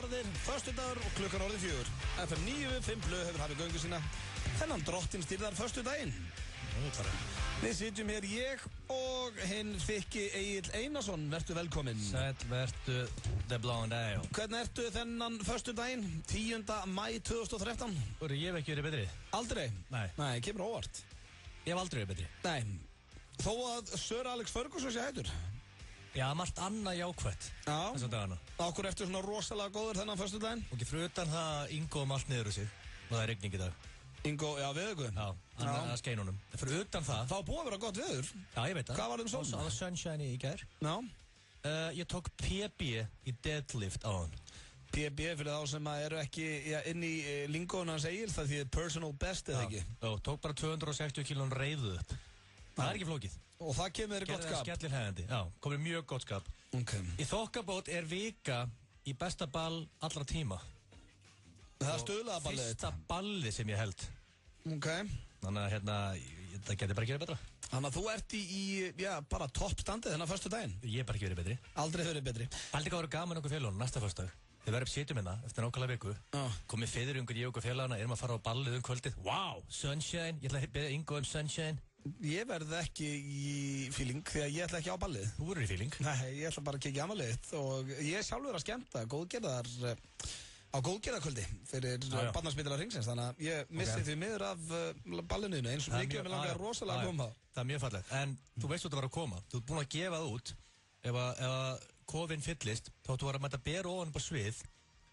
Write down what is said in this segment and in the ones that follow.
harðir, föstudagur og klukkan orðið 4. FM 95 Blöð hefur hafið göngu sína. Þennan drottinn stýrðar föstudaginn. Við sitjum hér ég og hinn þykki Egill Einarsson. Vertu velkominn. Sæll, vertu the blonde ale. Hvernig ertu þennan föstudaginn? 10. maí 2013. Ég hef ekki verið betri. Aldrei? Nei, kemur óvart. Ég hef aldrei verið betri. Nei, þó að Sir Alex Ferguson sé hættur. Já, margt annað jákvætt þessum dagana. Okkur ertu svona rosalega góður þennan föstudaginn? Og ekki fyrir utan það Ingo allt niður úr sig. Og það er rigning í dag. Ingo, já, veðugu. Já, hann er að skeina honum. Fyrir utan það. Það var búið að vera gott veður. Já, ég veit það. Hvað var sólna? Það var sunshine í gær. Já. Ég tók PB í deadlift á hann. PB fyrir þá sem eru ekki inn í lingónu hans Egil, það þýðir personal best eða ekki. Já, tók bara 260 kílón reiðu upp. Það er ekki flókið. Og það kemur þér gott skap. Gerði það skellir hægandi. Já, komið mjög gott skap. Okay. Í þokkabót er vika í besta ball allra tíma. Það er stöðlaða ballið. Fyrsta ballið sem ég held. Ok. Þannig að það getur bara að gera betra. Þannig að þú ert í bara toppstandið þennan förstu daginn. Ég hef bara ekki verið betri. Aldrei verið betri. Haldi hvað verið gaman okkur félagana næsta föstudag. Þið verðum sitjum hérna eftir nákvæmlega viku. Komið fiðrungur ég okkur félagana, erum að fara á ballið kvöldið. Wow, sunshine, ég ætla að beða Ingo sunshine. Ég verð ekki í feeling því að ég ætla ekki á ballið. Þú verður í feeling? Nei, ég ætla bara að kikja amalið og ég sjálfur að skemmta góðgerðar á góðgerðarkvöldi fyrir barnaspítalar hringsins, þannig að ég missi því miður af ballinu eins og mikið og mér langar rosalega að koma. Það er mjög fallegt, en þú veist hvað það var að koma. Þú ert búin að gefa það út ef að kofinn fyllist, þá þú var að mæta bera ofan upp á svið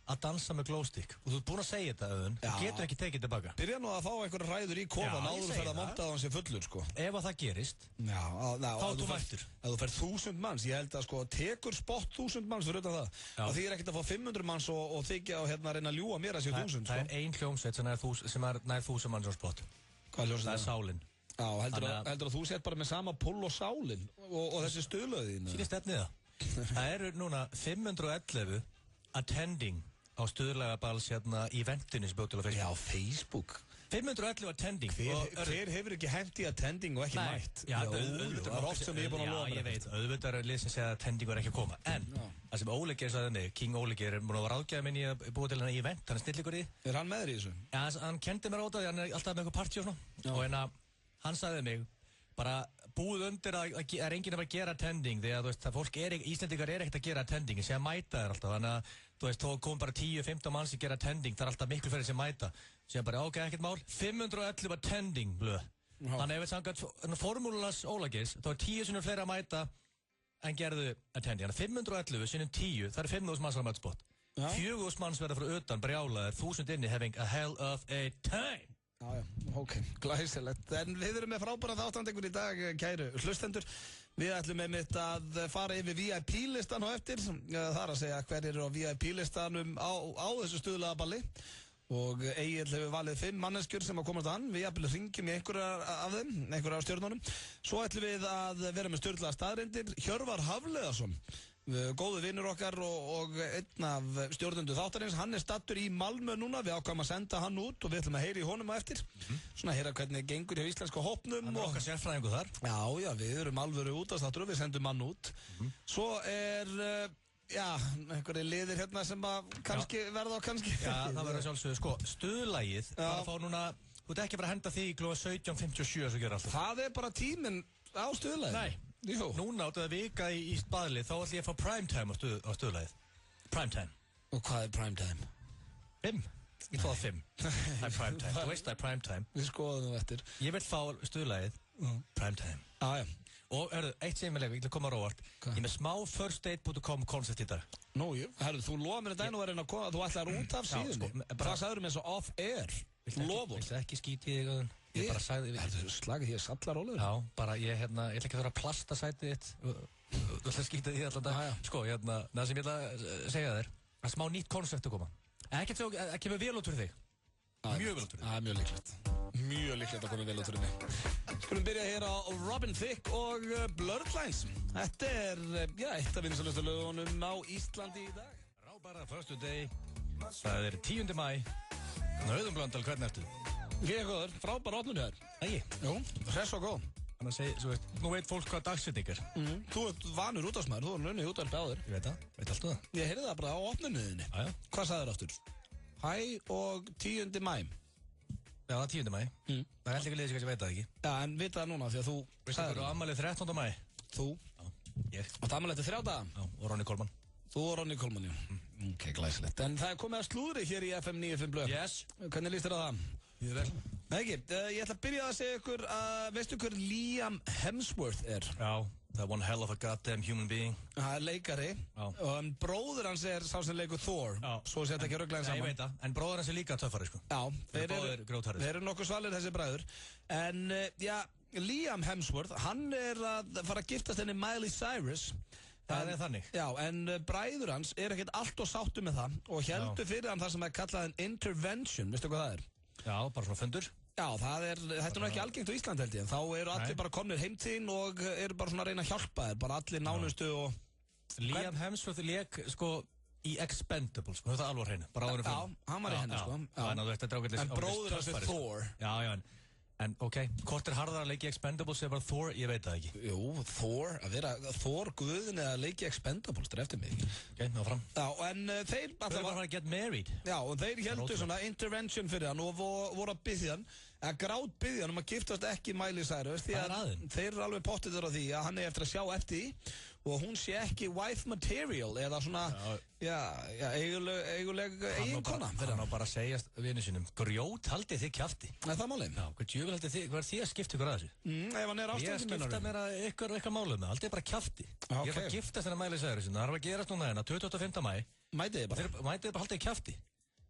að dansa með glowstick og þú ert búin að segja þetta auðvun, þú getur ekki tekið tilbaka. Byrja nú að fá einhverja ræður í kofan áður fyrir að monta að hann sé fullur sko. Ef að það gerist, þá þú mættur. Ef þú ferð 1000 manns, ég held að sko tekur spott 1000 manns fyrir utan það. Og því er ekkert að fá 500 manns og þykja og hérna reyna að ljúga mér að séu 1000 sko. Það er ein hljómsveit sem er nær 1000 manns á spott. Hvað hljómsveit? Það er Sálin. Já, heldur að þú sett bara með sama pull og Sálin og þessi stuðlöðin. Sýnir stefnið það. Það eru núna 511 attending á stuðlagabals hérna í eventinu sem bjóð til á Facebook. Já, Facebook. 511 attending. Hver hefur ekki hent í attending og ekki mætt? Já, það er oft sem ég er búin að lofa. Já, ég veit, auðvitað er lið sem segja að attending var ekki að koma. En það sem Óli gerir sagði henni, King Óli gerir, búin að ráðgjafa minni að búið til henni í event, hann er snillingur í. Er hann með þér í þessu? Já, hann kendi mér á það, hann er alltaf með eitthvað partí og svona. Og hérna, hann sagði mig, bara búið undir að er enginn að vera að gera attending því að þú veist, það fólk Íslendingar er ekkert að gera attending sem að mæta þér alltaf, þannig að þú veist, þó kom bara 10-15 mann sem gera attending, það er alltaf miklu færri sem mæta sem bara, ok, ekkert mál, 511 attending blöð, þannig ef við samkvæmt formúlunas Ólagis, þá er 10 sinnum fleiri að mæta en gerðu attending, þannig 511 sinnum 10, það er 5.000 manns að mæta spott, 4.000 manns verða frá utan brjálaðir, 1000 inni having a hell of a time. Já, ok, glæsilegt. En við erum með frábæra þáttandekur í dag, kæru hlustendur. Við ætlum einmitt að fara yfir VIP-listan á eftir. Það er að segja hver eru á VIP-listanum á þessu stuðlaða balli. Og Egill hefur valið 5 manneskjur sem að komast að hann. Við jafnvel hringjum í einhverjar af stjörnunum. Svo ætlum við að vera með stjörnlega staðreyndir. Hjörvar Hafliðason, góðu vinnur okkar og einn af stjórnendu þáttarins, hann er stattur í Malmö núna, við ákvæmum að senda hann út og við ætlum að heyra í honum á eftir, svona heyra hvernig gengur hjá íslenska hópnum. Hann er okkar sérfræðingu þar. Já, við erum alvöru útastáttur og við sendum hann út. Svo er, einhverju liðir hérna sem að kannski verða og kannski. Já, það verður sjálfsögðu, sko, stuðlagið, bara fá núna, þú ert ekki bara að henda því í klukkan 17:57 sem gerir alltaf. Það er bara tíminn á stuðlagið. Nei. Jú. Núna áttu að vika í spaðlið, þá ætlum ég að fá primetime á stuðlagið. Primetime. Og hvað er primetime? 5. Ég tóða 5. Það er primetime. Þú veist það er primetime. Við skoðum það eftir. Ég vil fá stuðlagið primetime. Já. Og eitt sem ég vil koma á róvart. Ég er með smá firstdate.com koncept í dag. Nú, þú lofa mér þetta einu og er að koma, þú ætlar út af síðunni. Það sagður mér svo off-air. Lofur. Viltu ekki skíti í þig? Ég bara sagði við. Slagið því að sallar ólegur? Já, bara ég ætla ekki að þurfa að plasta sætið þitt. Þú ætla að skíta því alltaf dag. Sko, það sem ég ætla að segja þér, að smá nýtt koncept að koma. Ekki kemur vel út fyrir þig. Mjög vel út fyrir þig. Það er mjög líklegt. Mjög líklegt að koma vel út fyrir mig. Skulum byrja hér á Robin Thicke og Blurred Lines. Þetta er, eitt af vinsælustu lögunum á Íslandi í dag. Rábara förstu degi. Það er 10. maí. Auðun Blöndal, hvernig ertu? Ég er góður, frábær opnun hér. Ægi? Jú, hress og góð. Þannig að segja, svo veist, nú veit fólk hvað dagsetning er. Þú ert vanur útvarpsmaður, þú er unnið útvarp áður. Ég veit það, veit alltaf það. Ég heyrði það bara á opnuninni. Já. Hvað sagðir aftur? Hæ og 10. maí. Já, það er 10. maí. Það er ekki liðið sem ég veit það ekki. Já, en vita það núna því að þú Veistu hvað eru afmælið 13. maí? Þú? Já, ég. Og það afmælið eftir 3 daga? Já, og Ronny Coleman. Þú og Ronny Coleman, já. Ok, glæsilegt. En það er komið að slúðri hér í FM 95 blöð. Yes. Hvernig líst þér á það? Ég vel. Nei ekki, ég ætla að byrja að segja ykkur veistu hver Liam Hemsworth er? Já, það er one hell of a goddamn human being. Það er leikari. Já. Og bróður hans er sá sem leikur Thor. Já. Svo sé þetta ekki rögglega Nei, saman. ég veit það, en bróður hans er líka töffari, sko. Já, báðir grjótharðir. þeir eru nokkuð svalir þessi bræður. En, já, Liam Hemsworth, hann er að fara að giftast henni Miley Cyrus. Það er þannig. Já, en bræður hans er ekkert allt og sáttu með það og heldur fyrir hann það sem er kallað en intervention, veistu hvað það er? Já, bara svona fundur. Já, þetta er nú ekki algengt á Ísland held ég, en þá eru allir bara komnir heim til þín og eru bara svona að reyna að hjálpa þér, bara allir nánustu og... Liam Hemsworth lék, sko, í Expendables, sko, þetta er alveg hreinu, bara áður en Já, hann var í henni, sko. Þannig að þetta er ágætlis En bróður hans er töffari, sko. Thor. Já, en ok, hvort er harðar að leiki Expendables eða bara Thor, ég veit það ekki. Jú, Thor, að vera Thor guðin eða leiki Expendables, það er eftir mig. Ok, ná fram. Já, en þeir... Þau eru bara að fara að get married. Já, og þeir heldur svona intervention fyrir hann og voru að byggja hann, að grát byggja hann að giftast ekki Miley Cyrus því Hvað er að þeim? þeir eru alveg pottitur á því að hann er eftir að sjá eftir því og hún sé ekki wife material eða svona, eiguleg eiginkona fyrir Hann hann. á bara að segja vinnu sínum, grjót haldið þið kjafti. Er það málið? Já, hvað djöfum haldið þið, hvað er þið að skipta ykkur að þessu? Ef hann er Ég að ástöðin skipta mér að ykkur málum með, haldið bara kjafti. Já, Ég er ok. bara að giftast hennar Miley Cyrus, það er að gerast núna hérna, 25. maí. Mætið þið bara. Þeir mætið bara haldið kjafti.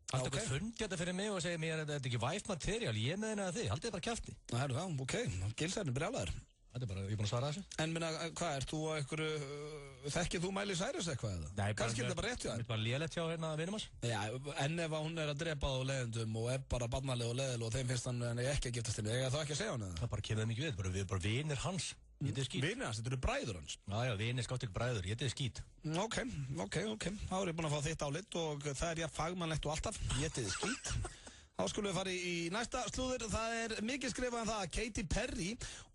Haldið ok. eitthvað fundi þetta fyrir mig og segja mér að þetta er ekki wife material, ég með henni að þið, haldið bara kjafti. Það er það, ok, gilsærni brjálæður. Þetta er bara, ég er búin að svara þessu. En minna, hvað er, þú á einhverju, þekkið þú Miley Cyrus eitthvað eða? Kannski er þetta bara rétt hjá Þetta þér. er bara lélegt hjá hérna vinum hans. Já, en ef hún er að drepa á leiðendum og er bara barnaleg og leiðileg og þeim finnst hann ekki að giftast henni, eiga þá ekki að segja hann eða? Það bara kemur þeim ekki við, við erum bara vinir hans. Ég þið skít. Vinir hans, þetta eru bræður hans. Já, vinir skátt ekki bræður, ég þið skít. Ok, þá er ég búin að fá þitt álit og það er fagmannlegt og alltaf, ég þið skít. Þá skulum við fara í næsta slúður, það er mikið skrifað um það að Katy Perry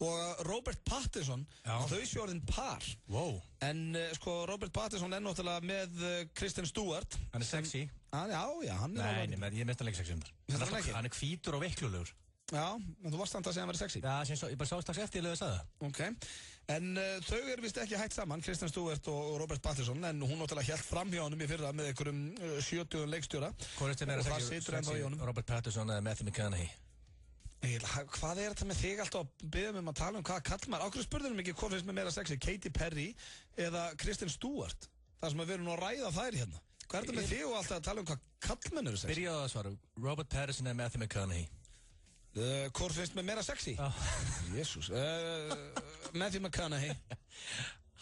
og Robert Pattinson, þau séu orðin par. Wow. En sko, Robert Pattinson er náttúrulega með Kristen Stewart. Hann er sexy. Já, hann er alveg. Nei, ég myndi hann ekki sexy um það. Hann er hvítur og veiklulegur. Já, en þú varst samt að segja að hann verið sexy. Já, ég bara sá strax eftir að sagði það. Ok, en þau eru vist ekki hægt saman, Kristen Stewart og Robert Pattinson, en hún náttúrulega hélt fram hjá honum í fyrra með einhverjum 70 leikstjóra. Hvað er þetta meira sexy, Robert Pattinson eða Matthew McConaughey? Hvað er þetta með þig alltaf að byggja um að tala um hvaða kallmar? Ákveður spurðum ekki hvað finnst mér meira sexy, Katy Perry eða Kristen Stewart? Það sem við erum nú að ræða þær hérna. Hvað er þetta með þig og alltaf að tala um hvað kallmenn eru sexy? Byrjaðu að svara, Robert Pattinson eða Matthew McConaughey? Hvor finnst mér meira sexy? Jésús Matthew McConaughey.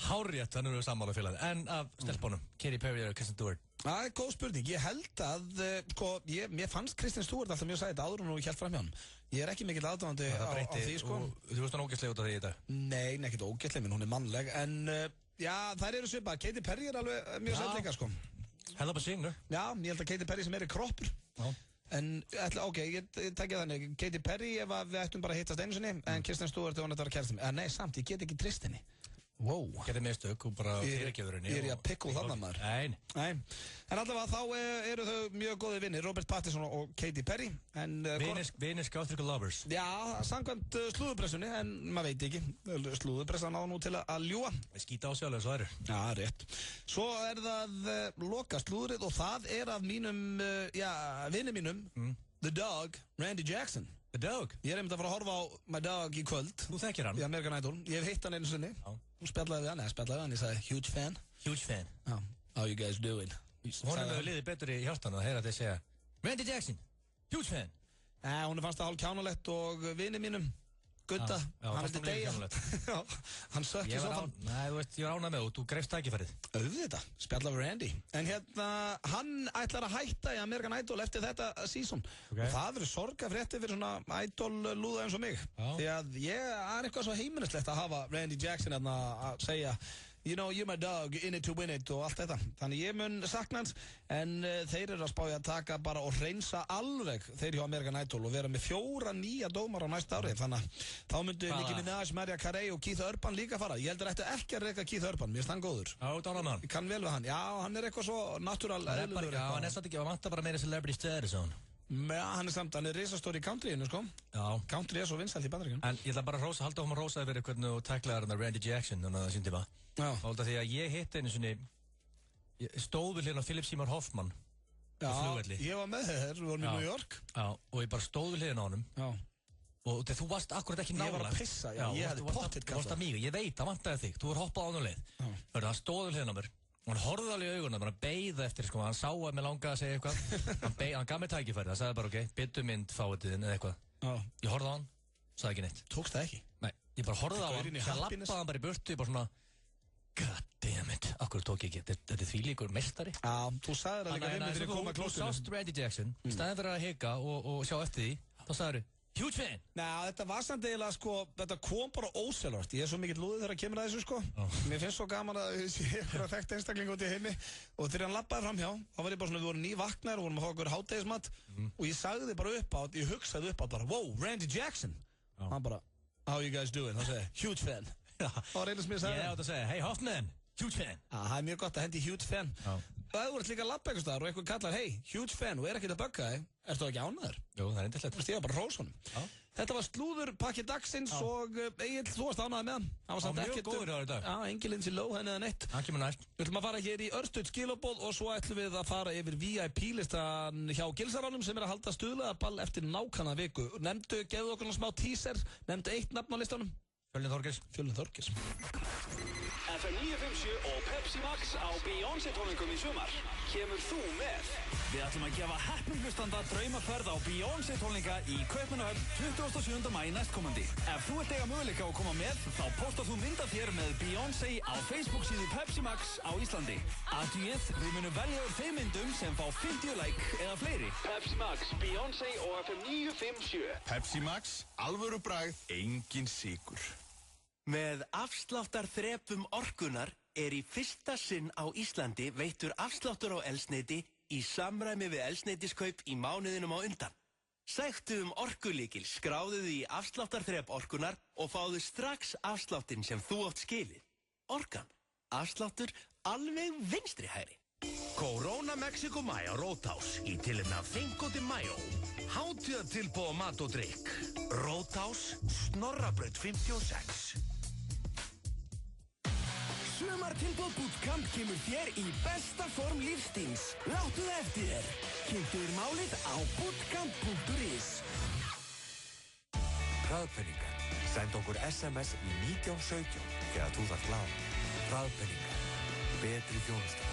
Hárrétt, þannig erum við sammála félagið. En af stelpunum, Katy Perry og Kristen Stewart? Það er góð spurning, ég held að mér fannst Kristen Stewart alltaf mjög sætt áður og ég held fram hjá hann. Ég er ekki mikill aðdáðandi á því sko. Þú veist hann ógæslega út af því í dag? Nei, ekkert ógæslega, minn hún er mannleg. En já, þær eru svipað, Katy Perry er alveg mjög sætt líka sko. Hell up a singer. Já, ég held að Katy Perry sem er í kroppur. Já. En, ok, ég tekja þannig, Katy Perry ef við ættum bara að hittast einu sinni, en Kristen Stewart ef hann ætti að vera kærastinn. Nei, samt, ég get ekki treyst henni. Wow. Gerði mistök og bara fyrirgefur henni. Ég er í að pickle þannig maður. Nei. En allavega þá eru þau mjög góði vinnir, Robert Pattinson og Katy Perry. Vinir skáttrykku lovers. Já, samkvæmt slúðupressunni, en maður veit ekki. Slúðupressan á nú til að ljúa. Við skýta á sjálf þessu aðri. Já, rétt. Svo er það loka slúðrið og það er af mínum, vinni mínum, The Dog, Randy Jackson. The Dog? Ég er einmitt að fara að horfa á My Dog í kvöld. Þú þekkir hann? Í American Idol. Ég hef hitt hann einu sinni. Já. Hún spjallaði við hann, ég sagði, huge fan. Huge fan. Já. How you guys doing? Hún hefur liðið betur í hjartan að heyra þig segja Randy Jackson, huge fan. Nei, hún fannst það hálf kjánulegt og vini mínum, Gutta, hann vildi deyja. Hann sökk í sofan. Nei, þú veist, ég var ánað með þú greifst tækifærið. Auðvitað, spjalla við Randy. En hérna, hann ætlar að hætta í American Idol eftir þetta season. Og það verður sorgafrétti fyrir svona Idol-lúða eins og mig. Því að ég er eitthvað svo heimilislegt að hafa Randy Jackson hérna að segja you know, you're my dog, in it to win it og allt þetta. Þannig ég mun sakna hans, en þeir eru að spá í að taka bara og hreinsa alveg þeir hjá American Idol og vera með 4 nýja dómar á næsta ári. Þannig að þá myndu Nicki Minaj, Mariah Carey og Keith Urban líka fara. Ég heldur ættu ekki að reka Keith Urban, mér finnst hann góður. Já, dánar með hann. Ég kann vel við hann. Já, hann eitthvað svo natural eðlulegur eitthvað. Já, hann satt ekki, hann vantar bara meira celebrity status á hann. Já, hann risastóri í countryinu, sko. Já. Country svo vinsælt í Bandaríkjunum. En ég ætla bara að halda á að rósa fyrir hvernig þú tæklaðir hann Randy Jackson þannig að það síndi maður. Já. Og því að ég hitti einu svona, stóð við hérna Philip Seymour Hoffman. Já, ég var með þeir, við vorum í New York. Já, og ég bara stóð við hliðina á honum. Já. Og þú varst akkurat ekki nálægt. Ég var að pissa, ég hefði pottitt kallað. Þú varst að míga, ég veit, það vantaði þig. Þú var hoppað á honum leið. Það stóð við hliðina á mér. Og hann horfði alveg í augunum, bara beið eftir, sko, hann sá að mér langaði að segja eitthvað. Hann gaf mér tækifæri, það sagði bara, ok, byttu mynd, fáiðin eða eitthvað. Ég horfði á hann, sagði ekki neitt. Tókst það ekki? Nei, ég bara horfði á hann, það lappaði hann bara í burtu, bara svona, god damn it, akkur tók ég ekki, þetta er þvílíkur mestari. Já, þú sagði það líka við mig fyrir að koma að klóstinu. Þú sást Randy Jackson, staðið fyrir að hika og sjá eftir því, þá sagði huge fan! Nei, þetta var samt eiginlega, sko, þetta kom bara ósjálfrátt. Ég er svo mikill lúðið þegar að kemur að þessu, sko. Mér finnst svo gaman að ég sé eitthvað þekkt einstakling út í heimi. Og þegar hann lappaði framhjá, þá var ég bara svona, við vorum nývaknaðir og vorum að fá okkur hádegismat. Og ég sagði bara ég hugsaði upp á bara, wow, Randy Jackson! Hann bara, how you guys doing? Þá segi ég, huge fan. Það var einu sem ég sagði. Ég átt að segja, hey Hoffman, huge fan. Það er mjög gott að hendi huge fan. Það hefur verið líka að lappa eitthvað staðar og eitthvað kallar, hey, huge fan, og ekkert að bögga þig. Ertu ekki ánæður? Jú, það yndislegt. Ég var bara hrós honum. Þetta var slúður pakki dagsins og Egill, þú varst ánæður með hann. Hann var samt mjög góður í dag. Já, engin Lindsay Lohan eða neitt. Hann kemur næst. Við ætlum að fara hér í örstuð skilabóð og svo ætlum við að fara yfir VIP-listan hjá Gilsaranum sem að halda stuðlaðaball eftir nákvæmna viku. Gefðu okkur smá teaser, nefndu eitt nafn á listanum. Fjölnir Þorgeirs. FM 957 og Pepsi Max á Beyoncé tónleikum í sumar. Kemur þú með? Við ætlum að gefa heppnum hlustanda draumaferð á Beyoncé tónleika í Kaupmannahöfn 27. maí næstkomandi. Ef þú ert eiga möguleika að koma með, þá postar þú mynd af þér með Beyoncé á Facebook-síðu Pepsi Max á Íslandi. Aðtugið, við munum velja úr þeim myndum sem fá 50 like eða fleiri. Pepsi Max, Beyoncé og FM 957. Pepsi Max, alvöru bragð, engin sykur. Með afsláttarþrepum orkunnar er í fyrsta sinn á Íslandi veittur afsláttur á eldsneyti í samræmi við eldsneytiskaup í mánuðinum á undan. Sæktu orkulykil, skráðu þig í afsláttarþrep orkunnar og fáðu strax afsláttinn sem þú átt skilið. Orkan. Afsláttur alveg vinstri hægri. Corona Mexico Mayo Roadhouse í tilefni af Cinco de Mayo. Hátíðartilboð á mat og drykk. Roadhouse, Snorrabraut 56. Sumartilboð Bootcamp kemur þér í besta form lífstíns. Láttu það eftir þér. Kynntu þér málið á bootcamp.is. Hraðpenningar. Send okkur SMS í 1917 þegar þú þarft lán. Hraðpenningar. Betri þjónusta.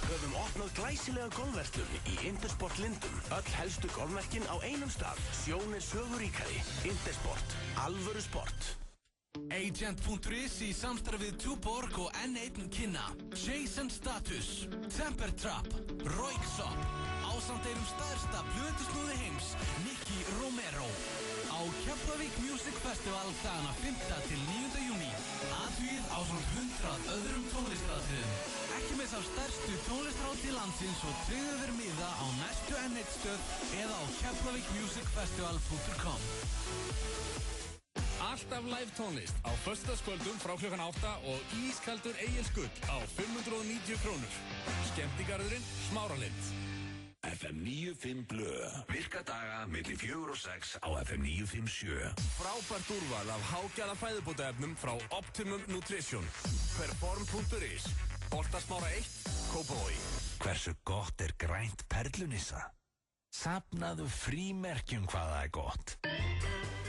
Höfum opnað glæsilega golfverslun í Intersport Lindum. Öll helstu golfmerkin á einum stað. Sjón er söguríkari. Intersport. Alvöru sport. Agent.is í samstarfið Tuborg og N1 Kynna. Jason Status, Temper Trap, Roixop, ásamt einum stærsta plötusnúði heims, Nicky Romero. Á Keflavík Music Festival dagana 5. til 9. júní. Athugið ásamt 100 öðrum tónlistaratriðum. Ekki missa af stærstu tónlistarhátíð landsins og tryggðu þér miða á næstu N1 stöð eða á keflavíkmusicfestival.com. Alltaf live tónlist á föstudagskvöldum frá klukkan 8 og ískaldur Egilsgull á 590 krónur. Skemmtigarðurinn Smáralind. FM 95 Blö. Virka daga milli 4 og 6 á FM 957. Frábært úrval af hágæða fæðubótaefnum frá Optimum Nutrition. Perform.is. Boltasmára 1, Kópavogi. Hversu gott er grænt perlunissa? Safnaðu frímerkjum hvað það er gott.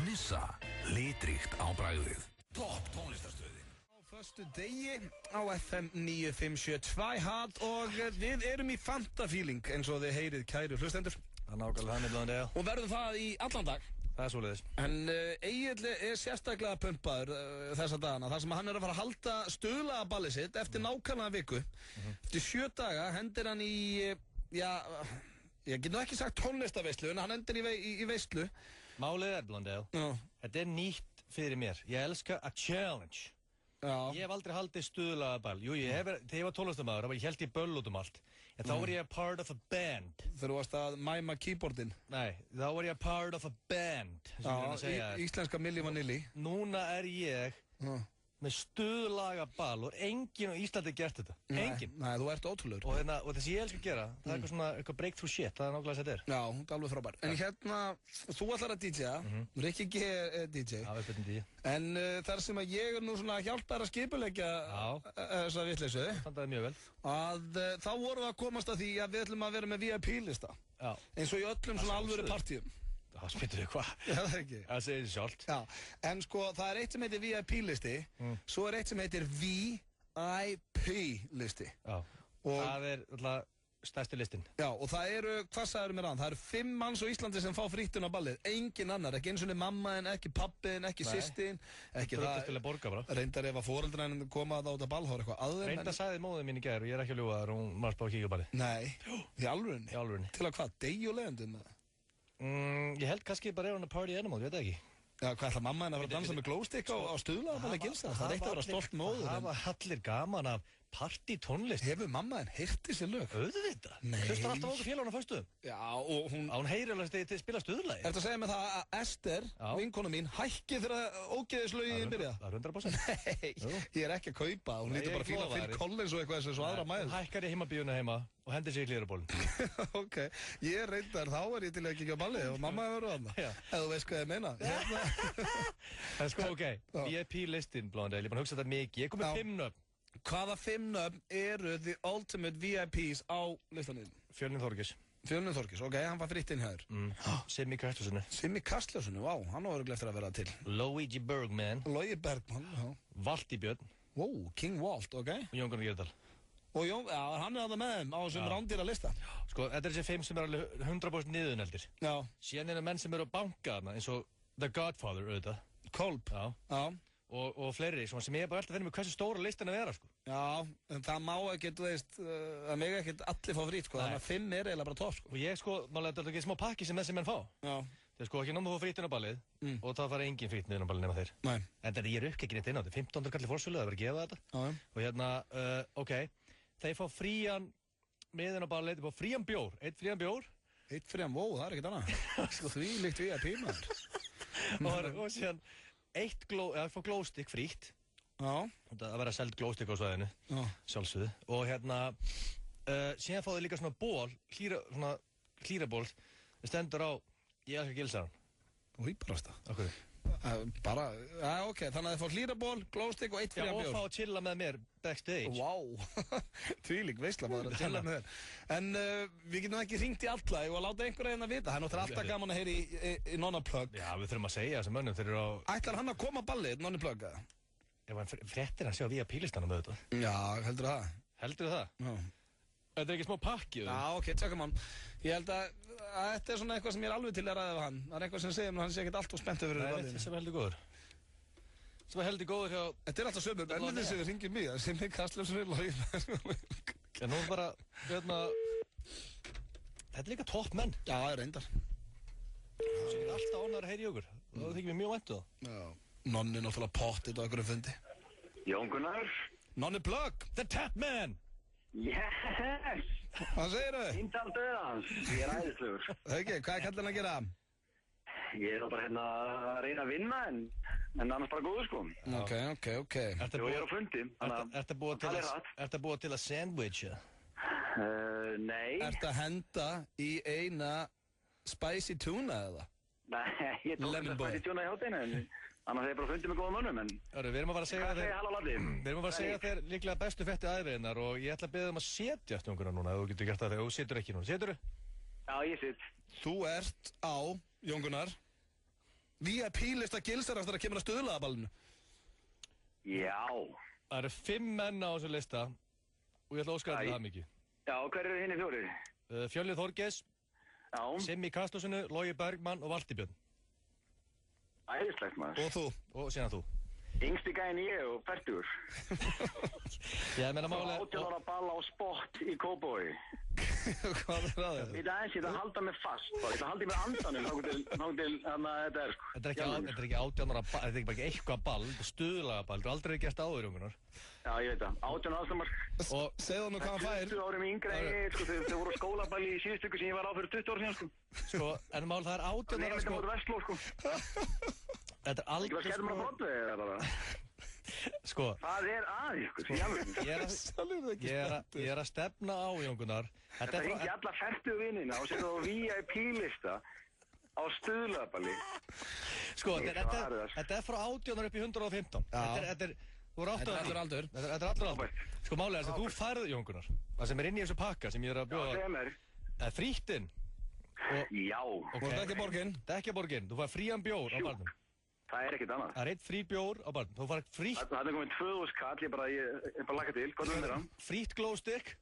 Nissa, litríkt á bragðið. Topp tónlistarstöðin. Á föstu degi á FM 957 hat og við erum í Fanta-feeling eins og þið heyrið kæru hlustendur. Það er nákvæmlega hann í bláðan dega. Og verðum það í allan dag. Það er svoleiðis. En Egill er sérstaklega pumpaður þessa dagana. Þar sem hann er að fara að halda stuðlaðaballið sitt eftir nákvæmlega viku. Eftir 7 daga hendir hann í, ég get nú ekki sagt tónlistaveislu, en hann hendir í veislu. Málið er, Blondell, þetta er nýtt fyrir mér. Ég elska a challenge. Ég hef aldrei haldið stuðlaða ball. Jú, þegar ég var tónlistarmaður, ég held ég böll út allt. En þá var ég part of a band. Þegar þú varst að mæma keyboardin? Nei, þá var ég part of a band. Íslenska Milli Vanilli. Núna er ég með stuðlaga ball og enginn á Íslandi gert þetta. Enginn. Nei, þú ert ótrúlegur. Og þessi ég elskar að gera, það er eitthvað breakthrough shit, það er nákvæmlega þess að þetta er. Já, það er alveg frábær. En hérna, þú ætlar að DJ-a, Rikki G er DJ. Já, við byrjum DJ. En þar sem að ég er nú svona hjálpar að skipuleggja þessa vitleysu, standaði mjög vel, að þá vorum við að komast að því að við ætlum að vera með VIP-lista. Já. Eins og í öllum svona alvöru partíum. Það spytur við hvað? Já, það ekki. Það segir sjálft. Já, en sko það er eitt sem heitir VIP-listi, svo er eitt sem heitir VIP-listi. Já, það er alltaf stærsti listin. Já, og það eru, hvað sagður mér það eru 5 manns á Íslandi sem fá frítun á ballið, engin annar, ekki eins og mammaðin, ekki pappiðin, ekki systin, ekki það, reyndar ef að foreldrænin koma að áta ballhóra eitthvað aðeins. Reyndar sagði móðið mín í gær og ég er ekki að ljúga þar og hún marst bara að kíka á ballið. Nei, í alvörunni? Til að hvað, degjulegundum með það? Ég held kannski bara ef hann er party animal, ég veit það ekki. Já, hvað ætla mamma henni að fara að dansa með glowstick á stuðlaðaballi Gilsarans? Það er eitt að vera stolt móður. Það var allir gaman af party-tónlist. Hefur mamma henni heyrt þessi lög? Auðvitað. Nei. Hlustar alltaf á okkur félagunum fyrstuðum. Já, og hún heyrir alveg þegar þið spila stuðlagi. Ertu að segja mig það að Ester, vinkona mín, hækki þegar ógeðislögin byrja? Það er 100%. Nei, ég er ekki að kaupa. Hún lítur bara fíla Phil Collins og eitthvað þessu aðra mæl. Hækkar í heimabíuna heima og hendir sig í hlýðarabólinn. Ok, ég reyndar, þá er ég til að kíkja á ballið og mamma hefur verið þarna. Ef þú veist hvað ég meina. En sko, ok, VIP-listin, Blóndal, ég er búin að hugsa þetta mikið. Ég kom með 5 nöfn. Hvaða 5 nöfn eru the ultimate VIPs á listanum? Fjölnir Þorgis. Fjölnir Þorgis, ok, hann var fritt inn hér. Simmi Kastljósunni. Simmi Kastljósunni, vá, hann var örugglega eftir að vera til. Luigi Bergman. Luigi Bergman, já. Valdi Björn. Wow, King Walt, ok. Og Jón Gunnar Gerdal. Og Jón, já, hann er það með þeim á þessum rándýra lista. Sko, þetta er þessi 5 sem er alveg 100% niðurneldir. Já. Síðan eru menn sem eru á banka þarna, eins og The Godfather, auðvitað. Kolb. Já. Og fleiri, sem ég er bara alltaf að finna með hversu stóra listan að vera, sko. Já, en það má ekkert, þú veist, það mega ekkert allir fá frít, sko. Þannig að 5 er eiginlega bara topp, sko. Og ég, sko, málega þetta er ekki smá pakki sem þessi menn fá. Já. Það er sko ekki náttúrulega að fá frítinn á ballið og það fara engin frít niður á ballið nema þeir. Nei. En þetta er ekki neitt inn á þetta. 15 kallir fórsölu, það verður að gefa þetta. Já. Og hérna, ok, þeir fá frían miðin á ballið, þeir fá frían bjór. Eitt frían bjór. Eitt frían, wow, það er ekkert annað. Sko, því líkt við að pímaður. Og síðan fá glowstick frítt. Já. Það verður að selja glowstick á svæðinu. Já. Sjálfsögðu. Og hérna, síðan fá þeir líka svona ból, svona hlýraból, það stendur á Ég elskar Gilsaran. Úi, barasta. Okkur. Bara, ok, þannig að þið fá hlýraból, glowstick og 1 frían bjór. Já, og fá að chilla með mér backstage. Vá, tvílík veisla maður að chilla með þér. En við getum ekki hringt í alla og að láta einhverja að vita. Það er náttúrulega alltaf gaman að heyri í Nonna Plug. Já, við þurfum að segja þessum mönnum, þeir eru á... Ætlar hann að koma á ballið, Nonni Plug, eða? Ef hann fréttir hann sé á VIP-listanum með þetta. Já, heldur það? Heldur það? Já. Þetta er ekki smá pakki, Já, ok, tjekkum hann. Ég held að þetta er svona eitthvað sem ég er alveg til að ræða við hann. Það er eitthvað sem segir mér að hann sé ekkert alltof spennt yfir ballinu. Nei, sem er heldur góður. Sem er heldur góður hjá... Þetta er alltaf sömur, ennum sem við ringjum í. Það sem er Kastljósunni, En nú bara, hérna... Þetta er líka topp menn. Já, það er reyndar. Sem er alltaf ánægður að heyra í okkur. Það þykir mér mjög væntu það. Já, Nonni náttúrulega pottit á einhverjum fundi. Jón Gunnar. Nonni Plug, the tap man. Yes! Hvað segir þau? Índal döðans, ég er æðislegur. Ok, hvað er kallinn að gera? Ég er bara hérna að reyna að vinna en annars bara góðu, sko. Ok. Jú, ég er á fundi, Ertu að búa til að sandwicha? Nei. Ertu að henda í eina spicy tuna eða? Nei, ég tók þetta spicy tuna í hátinu, en annars er ég bara fundi með góða mönnum, en... Við erum að fara að segja þér líklega bestu fetti aðriðinnar og ég ætla að beða um að setja eftir umhverjum núna, ef þú getur gert það þegar þú setur ekki núna. Setur þú? Já, ég set. Þú ert á, Jón Gunnar, VIP-lista Gilsarans þegar kemur að stuðlaðaballinu. Já. Það eru 5 menn á þessu lista og ég ætla að óska þetta það mikið. Já, hver eru hinni 4? Fjölnir Þorgis, Simmi Kastljósunni, Logi Bergman og Valdi Björn. Æðislegt, maður. Og þú? Og síðan þú. Yngsti gæinn ég og fertugur. Ég meina málega... 18 ára ball á spott í Kópavogi. Hvað er það? Ég ætla að halda mig fast, ég ætla að halda mig andanum þá til þetta sko. Þetta er ekki 18 ára ball, þetta er ekki bara eitthvað ball, þetta er stuðlaga ball, þetta er aldrei gert áður, Jóngunar. Já, ég veit það, 18 áslamark. Og segðu nú hvað hann fær. 20 árum yngre en ég, sko, þau voru á skólaballi í síðustu viku sem ég var á fyrir 20 ára síðan, sko. Sko, en mál það er 18 ára, sko. Vestló, sko. Þetta er aldrei, sko. Ekki var skellum að brottu eða bara. Sko. Það er aðeins, sko, ég er að stefna á, Jóngunar. Þetta ringi alla færtu vinnina og setja á VIP-lista á stuðlaballi. Sko, þetta er frá 18 ára upp í 115. Þetta er... Þetta er allur aldur. Sko málið er að þú færð, Jóngunar, það sem er inn í þessu pakka sem ég er að bjóða. Já, sem er. Það er fríttinn. Já. Og dekkjaborginn. Dekkjaborginn. Þú fær frían bjór á barnum. Það er ekkert annað. Það er eitt frí bjór á barnum. Þú fær frítt. Það er komið 2000 kall, ég bara laka til. Hvað er það? Frítt glowstick.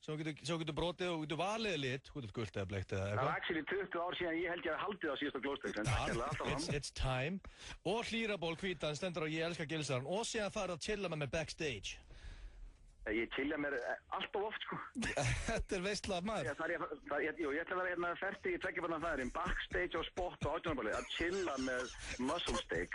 Svo getur brotið og getur valið lit, getur gult eða bleikt eða eitthvað. Það var actually 20 ár síðan ég held ég að haldið á síðasta glowstick. It's time. Og hlýraból hvítan stendur á Ég elska Gilsaran og síðan farið að chilla með backstage. Ég chilla mér alltaf oft, sko. Þetta er veistlað maður. Ég ætla að vera hérna ferdig í tveggjabarna fæðurinn, backstage á sport og átjónaballi, að chilla með muscle steak.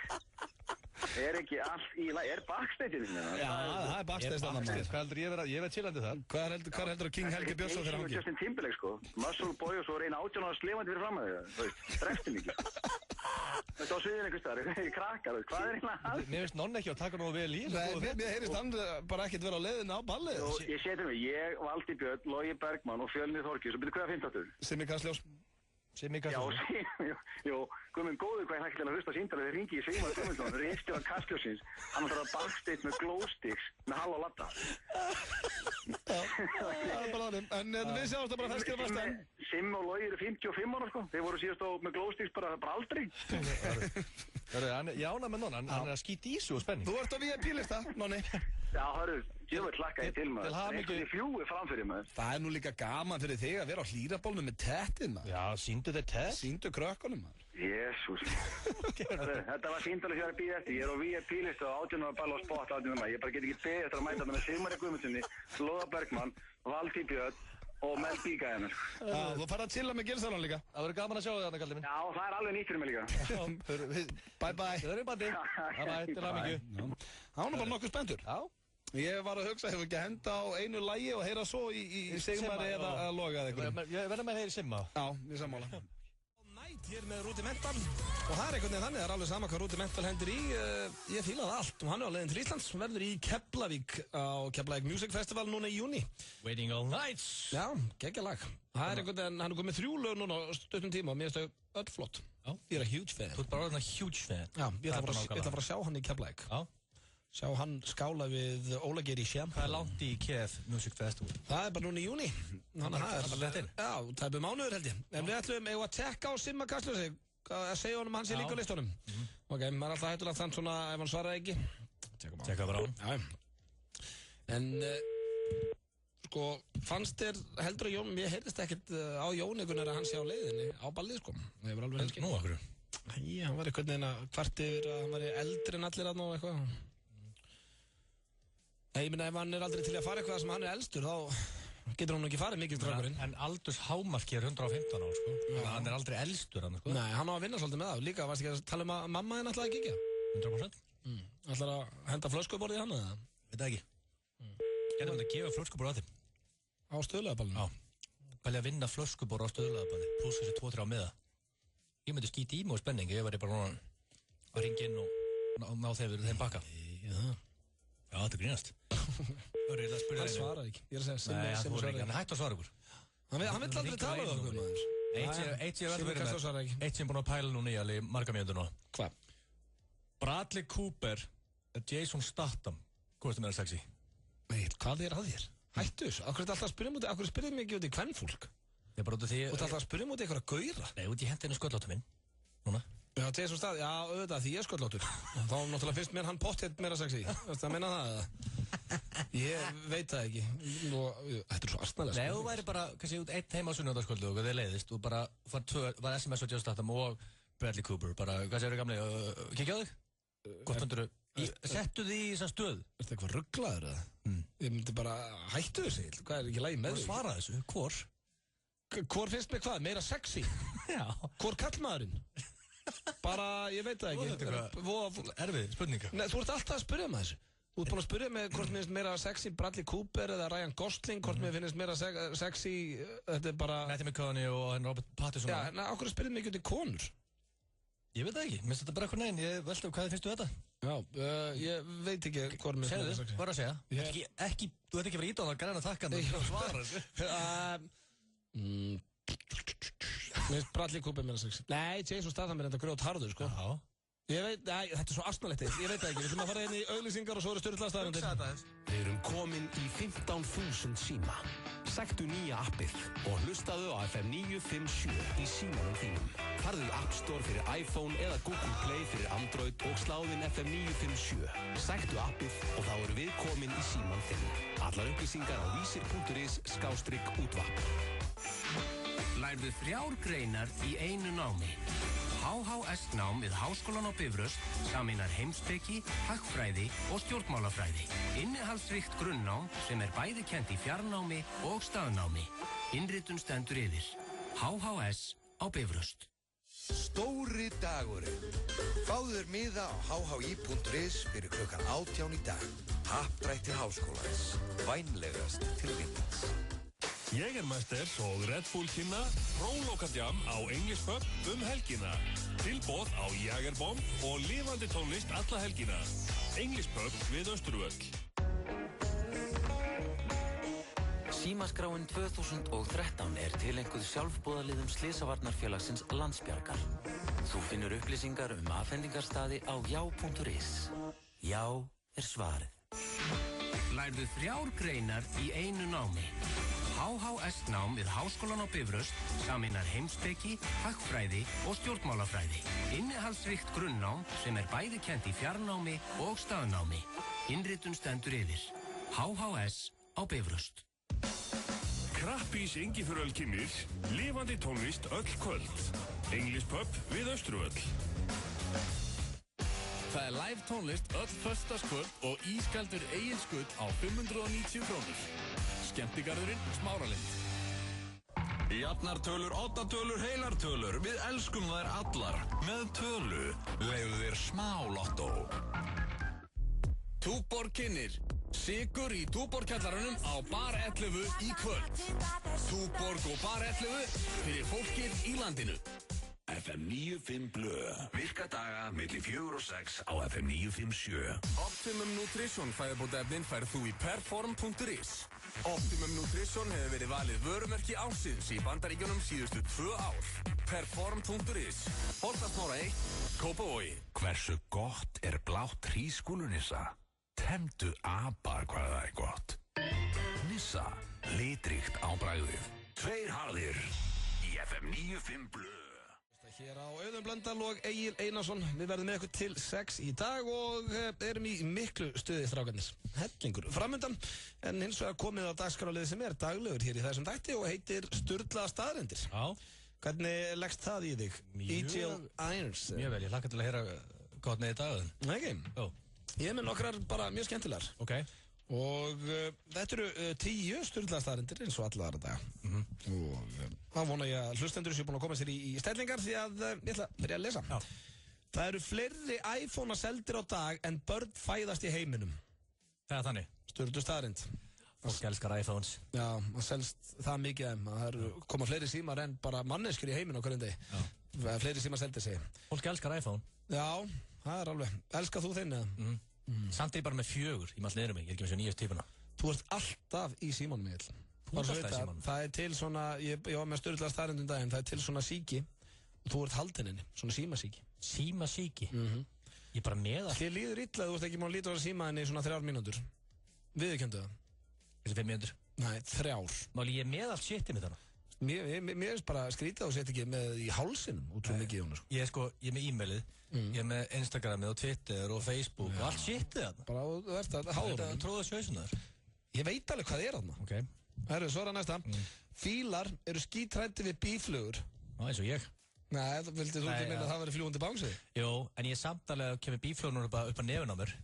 Er ekki allt í lagi, er backstage-inn hérna? Já, það er backstage þannig maður. Hvað heldur ég verið chillandi þar? Hvað heldur King Helgi Björnsson þegar hann Justin Timberlake, sko. Muscle boy og svo er einn 18 ára slefandi fyrir fram að þig, þú veist, drefti mikið. Þetta á sviðin einhvers staðar, ég krakkar, hvað er hérna að? Mér finnst nonni ekki að taka nógu vel í. Nei, mér heyrist hann bara ekkert vera á leiðinu á ballið. Ég seti mig, ég, Valdi Björn, Logi Bergmann og Fjölnir Þorkís og byrju hvað finnst áttur? Simmi Kastljós. Já, Guðmund góður hvað ég hægt til að hlusta síndalega þegar ringi í Sigmar Guðmundsson, reynstjóðan Kastljósins, hann var að backstage með glowsticks með hall og latta. Það er bara þannig, en við sjáum þetta bara ferskir fast enn. Sim og Logi eru 55 ára, sko, þeir voru síðast á með glowsticks bara aldrei. Ég ána með nonna, hann er að skýta í svo spenning. Þú ert á VIP-lista, nonni. Já, hörru, ég vil hlakka þig til maður. Eitthvað í fjúi framfyrir maður. Það er nú líka gaman fyrir þig að vera á hlýrabólnum með tettið maður. Já, sýndu þér tett. Sýndu krökkunum maður. Jésús. Þetta var síndalega hér að býða eftir. Ég er á VIP-lista og 18 ára ball á sport 18 ára maður. Ég bara get ekki beðið eftir að mæta með Sigmari Guðmundssoni, Loga Bergmann, Valdi Björn og Mel Bíka hérna. Já, þú farið að chilla með Gilsaran líka. Það verður gaman að sjá þig þarna, kallið minn. Já, það er alveg nýtt fyrir mig líka. Bye bye. Það er um bandi. Bye, til hamingju. Það var nú bara nokkuð spenntur. Já. Ég var að hugsa, hefur ekki að henda á einu lagi og heyra svo í Sigmari eða að Loga eða eitthvað. Ég verður með að heyra í Simma. Já, ég sammála. Nætt hér með Rúti Mental og það er einhvern veginn þannig, það er alveg sama hvað Rúti Mental hendur í. Ég fílaði allt og hann er á leiðin til Íslands, verður í Keflavík á Keflavík Music Festival núna í júni. Waiting all nights. Já, geggja lag. Það er einhvern veginn, hann er komið 3 lög núna á stuttum tíma og mér finnst þau öll flott. Já. Ég er a huge fan. Þú ert bara orðin að huge fan. Já, ég ætla að fara að sjá hann í Keflavík. Já. Sjá hann skála við Óla Geir í Sjamp. Hvað er langt í KF Music Festival? Það er bara núna í júni. Þannig að það er, já, það er mánuður held ég. En við ætlum að tekka á Simma Kastljósi, að segja honum hans í líka listunum. Ok, maður er alltaf hættulegt þann svona ef hann svaraði ekki. Tekka bara á. Já. En, sko, fannst þér heldur að Jón, mér heyrðist ekkert á Jón einhvern veginn að hann sé á leiðinni á ballið, sko. Það hefur alveg helgi. Nú, okkur? Æ, hann var einhvern veginn að kvart yfir að hann var eldri en allir aðná eitthvað. Ég minna, ef hann er aldrei til að fara eitthvað sem hann er elstur, þá getur hann ekki farið mikið strákurinn. En aldurs hámarki er 115 ára, sko. Hann er aldrei elstur, hann, sko. Nei, hann á að vinna svolítið með það. Líka, varst ekki að tala um að mamma þinn ætlaði að kíkja? 100%. Ætlar að henda flöskuborðið í hann, eða? Veit það ekki. Getur hann að gefa flöskuborð á þeim? Á stöðlagaballinu? Já. Pæli að vinna flöskuborð á stöðlagaballi, pluss þessi 2-3 á miða. Ég myndi skýta í mig og spenning, ég væri bara að ringa inn og ná þeim bakka. Já, þetta grínast. Hann svarar ekki. Ég er að segja, hann hætti að svara ykkur. Hann vill aldrei tala um okkur, maður. Eitt sem búin að pæla núna í alveg marga mjöndur núna. Hvað? Bradley Cooper, Jason Statham. Hvað er þetta meira sexy? Nei, hvað er að þér? Hættu þessu. Akkur er þetta alltaf að spyrja mútið, akkur spyrðið mikið út í kvennfólk? Ég er bara út af því... Þú ert alltaf að spyrja mútið eitthvað að gauðra? Nei, út í hendinu sköllóttu minn. Núna. Já, Jason Statham, já, auðvitað, því ég er sköllóttur. Þá náttúrulega finnst mér hann potthett meira sexy. Þú meina það, eða? Ég veit það ekki. Þetta er svo astnælega. Nei, þú væri bara, kannski út einn heima á sunnudagskvöldu og þið leiðist og bara var SMS og Jason Statham og Bradley Cooper. Bara, hvað séu þér gamli? Kikja á þig? Hvort myndur þú? Settu þið í þessa stöð? Er þetta eitthvað rugglaður, eða? Ég myndi bara hættu þessu, hvað er ekki lægi með því? Svara þessu, Hvor finnst mér hvað, meira sexy? Já. Hvor kallmaðurinn? Bara, ég veit það ekki. Þetta er erfið spurninga. Nei, þú ert alltaf að spyrja með þessu. Þú ert búin að spyrja með hvort mér finnst meira sexy Bradley Cooper eða Ryan Gosling, hvort mér finnst meira sexy, þetta er bara... Matthew McConaughey og Robert Pattinson. Já, en okkur spyrjum mig ekki út í konur? Ég veit það ekki, minnst þetta bara eitthvað neginn, ég veldi hvað finnst þú þetta? Já, ég veit ekki hvort mér finnst þetta. Hvað er að segja? Þú ert ekki verið ídóð á græna þakkan og svara þessu. Mér finnst Bradley Cooper meira sexy. Nei, Jason Statham er enda grjót harður, sko. Já. Ég veit, þetta er svo astnalegt, ég veit það ekki. Við ætlum að fara inn í auglýsingar og svo eru styrla staðarendir. Við erum komin í 15.000 síma. Sæktu nýja appið og hlustaðu á FM 957 í símanum þínum. Farðu App Store fyrir iPhone eða Google Play fyrir Android og sláðinn FM 957. Sæktu appið og þá eru við komin í síman þinn. Allar upplýsingar á vísir.is/útvarp. Lærðu 3 greinar í einu námi. HHS-nám við Háskólann á Bifröst sameinar heimspeki, hagfræði og stjórnmálafræði. Innihaldsríkt grunnnám sem er bæði kennt í fjarnámi og staðnámi. Innritun stendur yfir. HHS á Bifröst. Stóri dagurinn. Fáður miða á hhi.is fyrir klukkan 18 í dag. Happdrættir háskólans. Vænlegast til vindans. Jägermeisters og Red Bull kynna Prólokadjam á English Pub helgina. Tilboð á Jägerbomb og lifandi tónlist alla helgina. English Pub við Austurvöll. Símaskráin 2013 er tileinkuð sjálfboðaliðum Slysavarnarfélagsins Landsbjargar. Þú finnur upplýsingar afhendingarstaði á já.is. Já er svarið. Lærðu 3 greinar í einu námi. HHS-nám við Háskólann á Bifröst sameinar heimspeki, hagfræði og stjórnmálafræði. Innihaldsríkt grunnnám sem er bæði kennt í fjarnámi og staðnámi. Innritun stendur yfir. HHS á Bifröst. Krappís Ingifjöröl kynnir lifandi tónlist öll kvöld. English Pub við Austurvöll. Það er live tónlist öll föstudagskvöld og ískaldur Egils Gull á 590 krónur. Skemmtigarðurinn Smáralind. Jafnartölur, oddatölur, heilartölur, við elskum þær allar. Með tölu, leiðu þér smá lottó. Túborg kynnir Sigur í Túborg-kjallarunum á Bar 11 í kvöld. Túborg og Bar 11 fyrir fólkið í landinu. FM 95 Blö. Virka daga milli 4 og 6 á FM 957. Optimum Nutrition fæðubótaefnin færð þú í perform.is. Optimum Nutrition hefur verið valið vörumerki ársins í Bandaríkjunum síðustu 2 ár. Perform.is. Holtasmára 1, Kópavogi. Hversu gott er blátt hrísskúlunissa? Temdu apa hvað það er gott. Nissa, litríkt á bragðið. 2 harðir í FM 95 Blö. Hér á Auðun Blöndal og Egil Einarsson. Við verðum með ykkur til 6 í dag og erum í miklu stuði strákarnir. Hellingur framundan, en hins vegar komið á dagskrárliði sem er daglegur hér í þessum þætti og heitir Sturla staðrendir. Já. Hvernig leggst það í þig? E.G.L. Irons. Mjög vel, ég hlakka til að heyra gott með í daginn. Ekki? Jó. Ég er með nokkrar bara mjög skemmtilegar. Ok. Og þetta eru 10 Sturla staðrendir eins og alla aðra daga. Og þá vona ég að hlustendur séu búin að koma sér í stellingar því að ég ætla að byrja að lesa. Já. Það eru fleiri iPhone seldir á dag en börn fæðast í heiminum. Það er þannig. Sturlu staðrend. Fólk elskar iPhones. Já, það selst það mikið að það eru koma fleiri símar en bara manneskjur í heiminn á hverjum degi. Fleiri símar seldir sig. Fólk elskar iPhone. Já, það er alveg. Elskar þú þinn eða? Samt er ég bara með 4 í maður niður mig, ég er ekki með svo 9 típuna. Þú ert alltaf í símanum, Egil. Þú ert alltaf í símanum. Það er til svona, ég var með Sturla staðrendum daginn, það er til svona síki og þú ert haldinn henni, svona símasíki. Símasíki? Ég er bara með það. Þér líður illa, þú ert ekki máið að líta á það símaðinni í svona 3 mínútur. Viðurkenndu það. Þessi 5 mínútur? Nei, 3. Máli ég með allt shitið mitt hana? Mér er bara skrítið og sett ekki með í hálsinum út svo mikið í hún. Ég er með e-mailið, ég er með Instagramið og Twitter og Facebook og allt shitið þarna. Bara þú ert að háða það. Tróða sveisunnar. Ég veit alveg hvað er þarna. Ok. Herru, svo er það næsta. Fílar eru skítræddir við bíflugur. Eins og ég. Nei, vildi þú ekki minna að það veri fljúandi bángsið? Jó, en ég er samtalið að kemur bíflugunum upp að nefn á mér.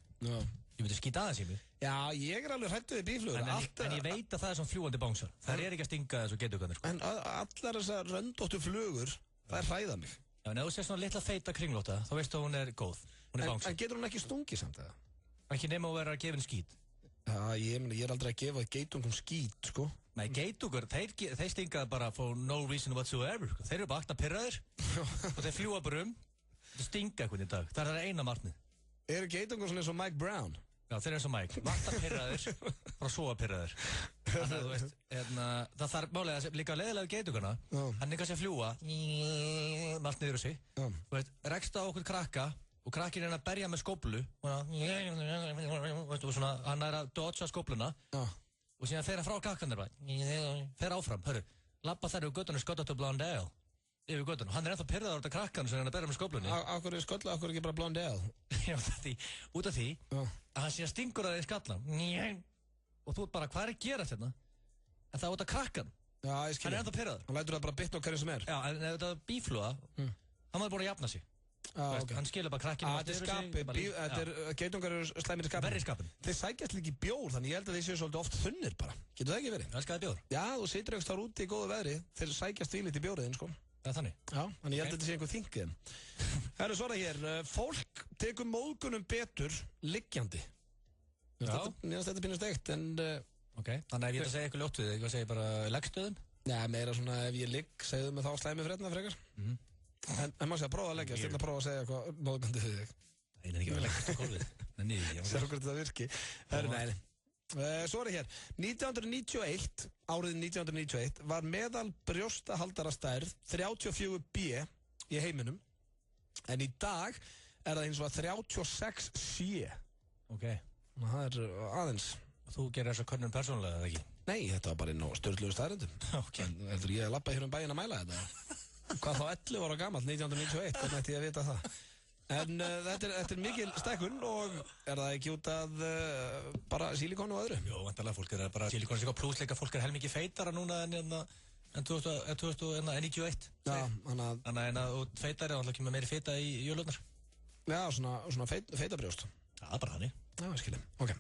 Ég myndi skýta aðeins í mig. Já, ég alveg hrættu við bíflugur. En ég veit að það svona fljúandi bánsar. Það ekki að stinga þessu getugarnir, sko. En allar þessar röndóttu flugur, það hræða mig. Já, en ef þú sér svona litla feita kringlóta, þá veistu að hún góð. Hún bánsar. En getur hún ekki stungið samt eða? Ekki nema að vera að gefa henni skít. Já, ég aldrei að gefa geitungum skít, sko. Nei, geitungur, þeir stinga bara for no reason whatsoever. Þeir bara akta pirraðir og þeir fljúa bara þeir stinga einhvern í dag. Það eina markmið. Eru geitungur svona eins og Mike Brown? Já, þeir eins og Mike. Vakta pirraðir, frá sofa pirraðir. Þannig að þú veist, það þarf málega líka leiðilega geitungurna. Hann kannski að fljúa, allt niður á sig. Þú veist, rekst á okkur krakka og krakkin að berja með skóplu og svona, hann að dodja skópluna. Og síðan fer að frá krakkanir bara, fer áfram, hörru, labba þær yfir göttunum skottat og Blondale, yfir göttunum. Hann ennþá pirraður á þetta krakkan sem hann að berja með skóplunni. Akkur er skolla, akkur er ekki bara Blondale? Já, út af því að hann síðan stingur það í skallan. Og þú bara, hvað að gera þetta? En það er út af krakkan. Já, ég skilja. Hann ennþá pirraður. Hann lætur það bara bitna á hverju sem er. Já, en ef þetta er bífluga, hann var búin að jafna sig. Okay. Hann skilur bara krakkinu þetta er skapi, geitungar eru slæmir í skapin. Verri í skapin. Þeir sækjast líka í bjór, þannig ég held að þeir séu svolítið oft þunnir bara. Getur það ekki verið? Það skaði bjór. Já, þú situr eitthvað þar úti í góðu veðri, þeir sækjast þvílít í bjóriðin, sko. Það er þannig? Já, þannig ég held að þetta sé einhver þingiðin. Herru, svara hér, fólk tekur móðgunum betur liggjandi. Mér finnst þetta pínast eitt, en... Ok, þannig ef ég ætla að segja eitthvað ljótt við þig, hvað segir bara leggstöðun? Já, meira svona ef ég ligg, segðu mig þá slæmi fredna frekar. En maður sé að prófa að leggja, stilla að prófa að segja eitthvað móðgandi við þig. Nei, það er ekki að leggja á gólfið. Sér okkur þetta virki. Nei. Svo er hér. 1991, árið 1991, var meðal brjóstahaldara-stærð 34B í heiminum. En í dag er það eins og 36C. Ok. Það er aðeins. Þú gerir þessa könnun persónulega, eða ekki? Nei, þetta var bara inn á störtlugu staðrendum. Ok. Heldur ég að labba hér bæinn að mæla þetta? Hvað þá 11 ára gamalt, 1991, hvernig ætti ég að vita það? En þetta er mikil stækkun og er það ekki út að bara sílikonu og öðru? Jó, vantarlega fólk er bara sílikonu pluss líka fólk er helmikið feitara núna en 2091. Já, þannig að feitari og alltaf kemur meiri feita í jólurnar. Já, svona feitabrjóst. Já, bara þannig. Já, skilja. Ok.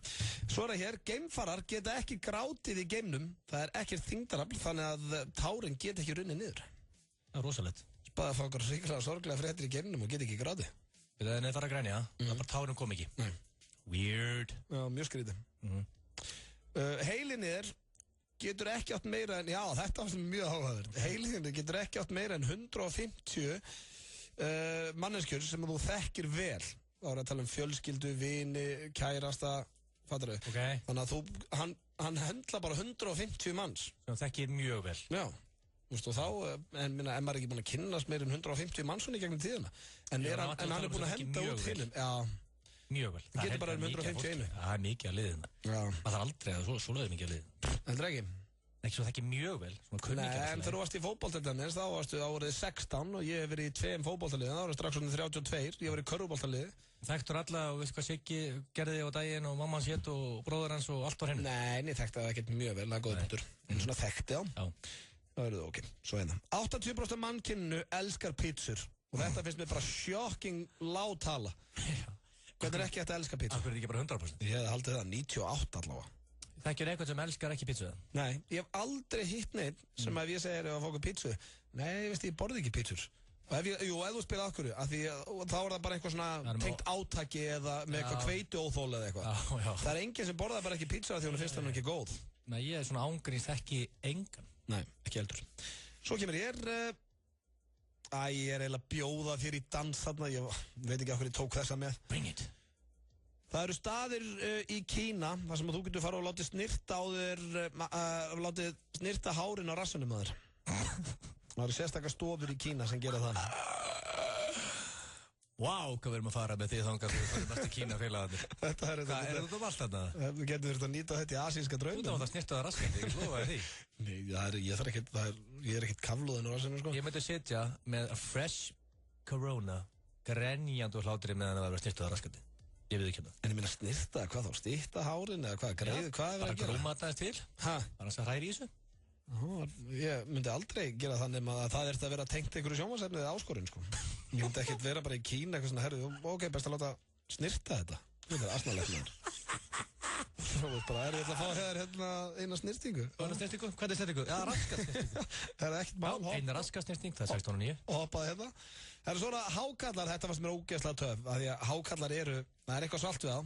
Svo er það hér, geimfarar geta ekki grátið í geimnum, það er ekkert þyngdarafl, þannig að tárin geta ekki runnið niður. Það er rosalegt. Spáði að fá okkur ríkla sorglega fréttir í geimnum og geta ekki grátið. Það er neð fara að grænja, það er bara tárin kom ekki. Nei. Weird. Já, mjög skrítið. Heilinir getur ekki átt meira en, já, þetta var mjög áhugaður. Heilinir getur ekki átt meira en 150 manneskjur sem þú þekkir vel. Það var að tala um fjölskyldu, vini, kærasta, fattar þau? Okay. Þannig að hann höndla bara 150 manns. Sem þekkir mjög vel. Já. Og þá, en maður er ekki búin að kynnast meir en 150 mannsunni gegnum tíðina. En hann er búin að henda út hinum. Já. Mjög vel. Það getur bara 151. Það er mikið að liðina. Já. Það er aldrei að svo leiði mikið að liðina. Heldur ekki? Ekki svo þekkir mjög vel. Nei, en þegar þú varst í fótboltadeldinni, þá varstu árið 16 og ég hef verið í 2 fótboltaliðin. Það var strax svona 32. Ég hef verið í körfuboltaliði. Þekktur alla og veist hvað Siggi gerði á daginn og mamma hans hétt og bróður hans og allt var henni? Nei, ég þekkti það ekkert mjög vel, það er góð punktur. En svona þekkti á. Það verður ok, svo hérna. 80% mannkynnu elskar pítsur og þetta finnst mér bara shocking lág tala. Hvernig er ekki hægt að elska pítsur? Akkur er þetta ekki bara 100%? Ég hef haldið það 98 allavega. Þekkjur eitthvað sem elskar ekki pítsu? Nei, ég hef aldrei hitt neitt sem ef ég segir að fá okkur pítsu. Nei, ég borði ekki pítsur. Ef þú spila okkur, þá er það bara eitthvað svona tengt átaki eða með eitthvað hveituóþol eða eitthvað. Það er enginn sem borðar bara ekki pítsur því hún finnst hann ekki góð. Nei, ég er svona ángrins þekki engan. Nei, ekki heldur. Svo kemur ég er eiginlega að bjóða þér í dans þarna, ég veit ekki okkur ég tók þessa með. Bring it. Það eru staðir í Kína þar sem þú getur fara og látið snirta á þér, látið snirta hárin á rassunum á þér. Það eru sérstakar stofur í Kína sem gera það. Vá, hvað verðum að fara með því þangar þú fyrir næstu Kína félagarnir. Þetta er þetta um allt þarna? Við getum þurft að nýta þetta í asíska draumum. Þú þarf að snirta það raskandi, ég lofa því. Nei, ég er ekkert kaflúðin á rassinu, sko. Ég myndi setja með fresh corona grenjandi og hlátri meðan það verður að snirta það raskandi. Ég við ekki hérna. En ég minna snirta, hvað þá? Stýtta hárin eða hvað? Greið, hvað er að gera? Bara grúma þetta til. Annars að hræri í þessu. Ég myndi aldrei gera þannig að það er að vera tengt einhverju sjónvarpsefni eða áskorun, sko. Ég myndi ekkert vera bara í Kína eitthvað svona, herru, ok, best að láta snirta þetta. Þetta er asnalegt með þér. Svo bara er ég ætla að fá hér hérna eina snirtingu. Eina snirtingu? Hvað er snirtingu? Já, raskasnirtingu. Það er ekkert mál. Eina raskasnirting, það er 16.9. Og hoppaði hérna. Það eru svona hákallar, þetta fannst mér ógeðslega töf, af því að hákallar eru, það er eitthvað svalt við á.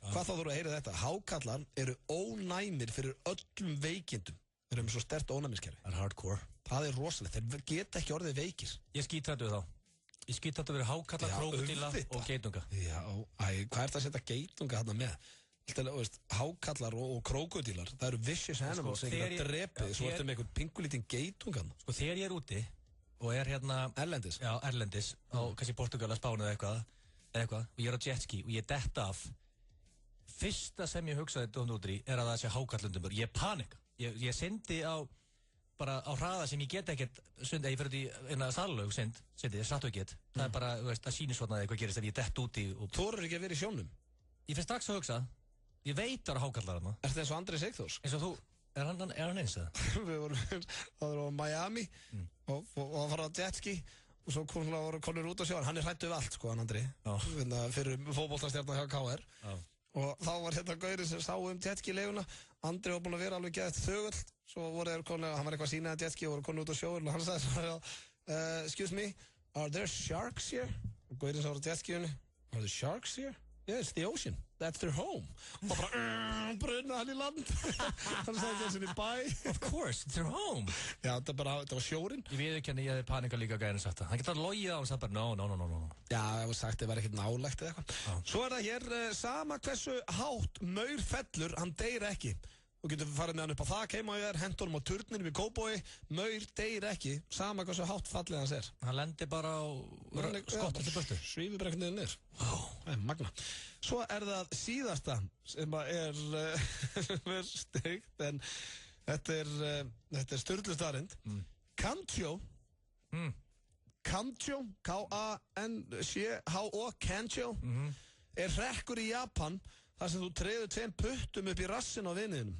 Hvað þá þurfa að heyra þetta? Hákallar eru ónæmir fyrir öllum veikindum. Þeir eru með svo sterkt ónæmiskerfi. Það er hardcore. Það er rosalegt, þeir geta ekki orðið veikir. Ég skítræddu þá. Ég skítræddu verið hákallar, krókudíla og geitunga. Já, hvað er það að setja geitunga þarna með? Hákallar og krókudílar, það eru vicious animals sem geta drepið, svo ertu með einhvern pingulítinn geitungan. Sko þegar ég er úti og er hérna Erlendis? Já, Erlendis, á kannski Portugal að Spáni eða eitthvað, og ég er á jetski og ég detta af. Fyrsta sem ég hugsaði dóndútri er að það sé hákallundumur. Ég panika. Ég syndi bara á hraða sem ég get ekkert sundi, ég fyrir út í eina salug syndi, ég satt og get. Það er bara, þú veist, það sýnir svona eitthvað gerist ef ég dett úti. Þorir ekki að vera í sjónum? Ég fyrir strax að hugsa, ég veit að það er hákallar hana. Er þetta eins og Andri Sigþórs? Eins og þú, er hann eins að? Við vorum á Miami og fara á jetski og svo voru konur út á sjóðan. Hann er hrættu við allt, sko, hann Andri, fyrir fótboltastjarna hjá KR. Og þá var hérna gaurinn sem sá jetski-leiguna. Andri var búinn að vera alveg geðvægt þögull. Svo voru þeir konur, hann var eitthvað að sína að jetski og voru konur út á sjóðan og hann sagði svona, excuse me, are there sharks here? Og gaurinn sem var á jetski-unni, are there sharks here? Yeah, it's the ocean. That's their home. Og bara, brunna hann í land. Hann sagði þessin í bæ. Of course, it's their home. Já, þetta var sjórinn. Ég viðurkenni, ég hefði panika líka gæðin sagt það. Hann getur að logið á og sagt bara, no. Já, ég hef sagt, það var ekkert nálægt eða eitthvað. Svo er það hér, sama hversu hátt maur fellur, hann deyr ekki. Þú getur farið með hann upp á þak heima og ég er hendunum á turninum í Kópavogi. Maur deyr ekki, sama hversu hátt fallið hans er. Hann lendir bara á skottu til börtu. Svífur bara einhvern veginn niður. Það er magna. Svo er það síðasta sem er steikt, en þetta er sturlustarrind. Kantjó, K-A-N-C-H-O, Kantjó, er hrekkur í Japan þar sem þú treður 2 puttum upp í rassin á viniðinum.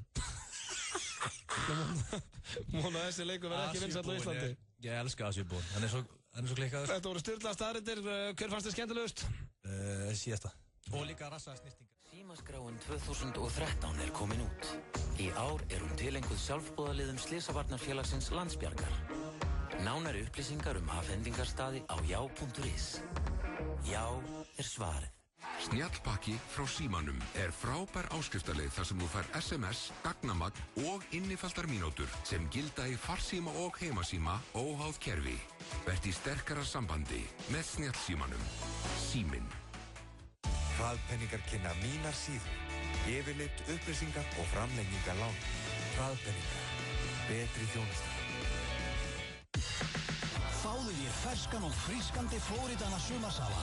Móna þessi leikur verði ekki vinsæll á Íslandi. Ég elska Asjubón, hann er svo klikkaður. Þetta voru styrlaðar staðreyndir, hver fannst þið skemmtilegust? Síðasta. Og líka rassaða snirtingar. Símaskráin 2013 er komin út. Í ár er hún tilenguð sjálfboðaliðum Slysavarnarfélagsins Landsbjargar. Nánari upplýsingar afhendingarstaði á já.is. Já er svarið. Snjallpakki frá Símanum er frábær áskriftarleið þar sem þú fær SMS, gagnamagn og innifaldar mínútur sem gilda í farsíma og heimasíma óháð kerfi. Vertu í sterkara sambandi með Snjallsímanum. Síminn. Hraðpenningar kynna mínar síður. Yfirlit, upplýsingar og framlengingar lán. Hraðpenningar. Betri þjónusta. Fáðu þér ferskan og frískandi Flóridana sumarsala.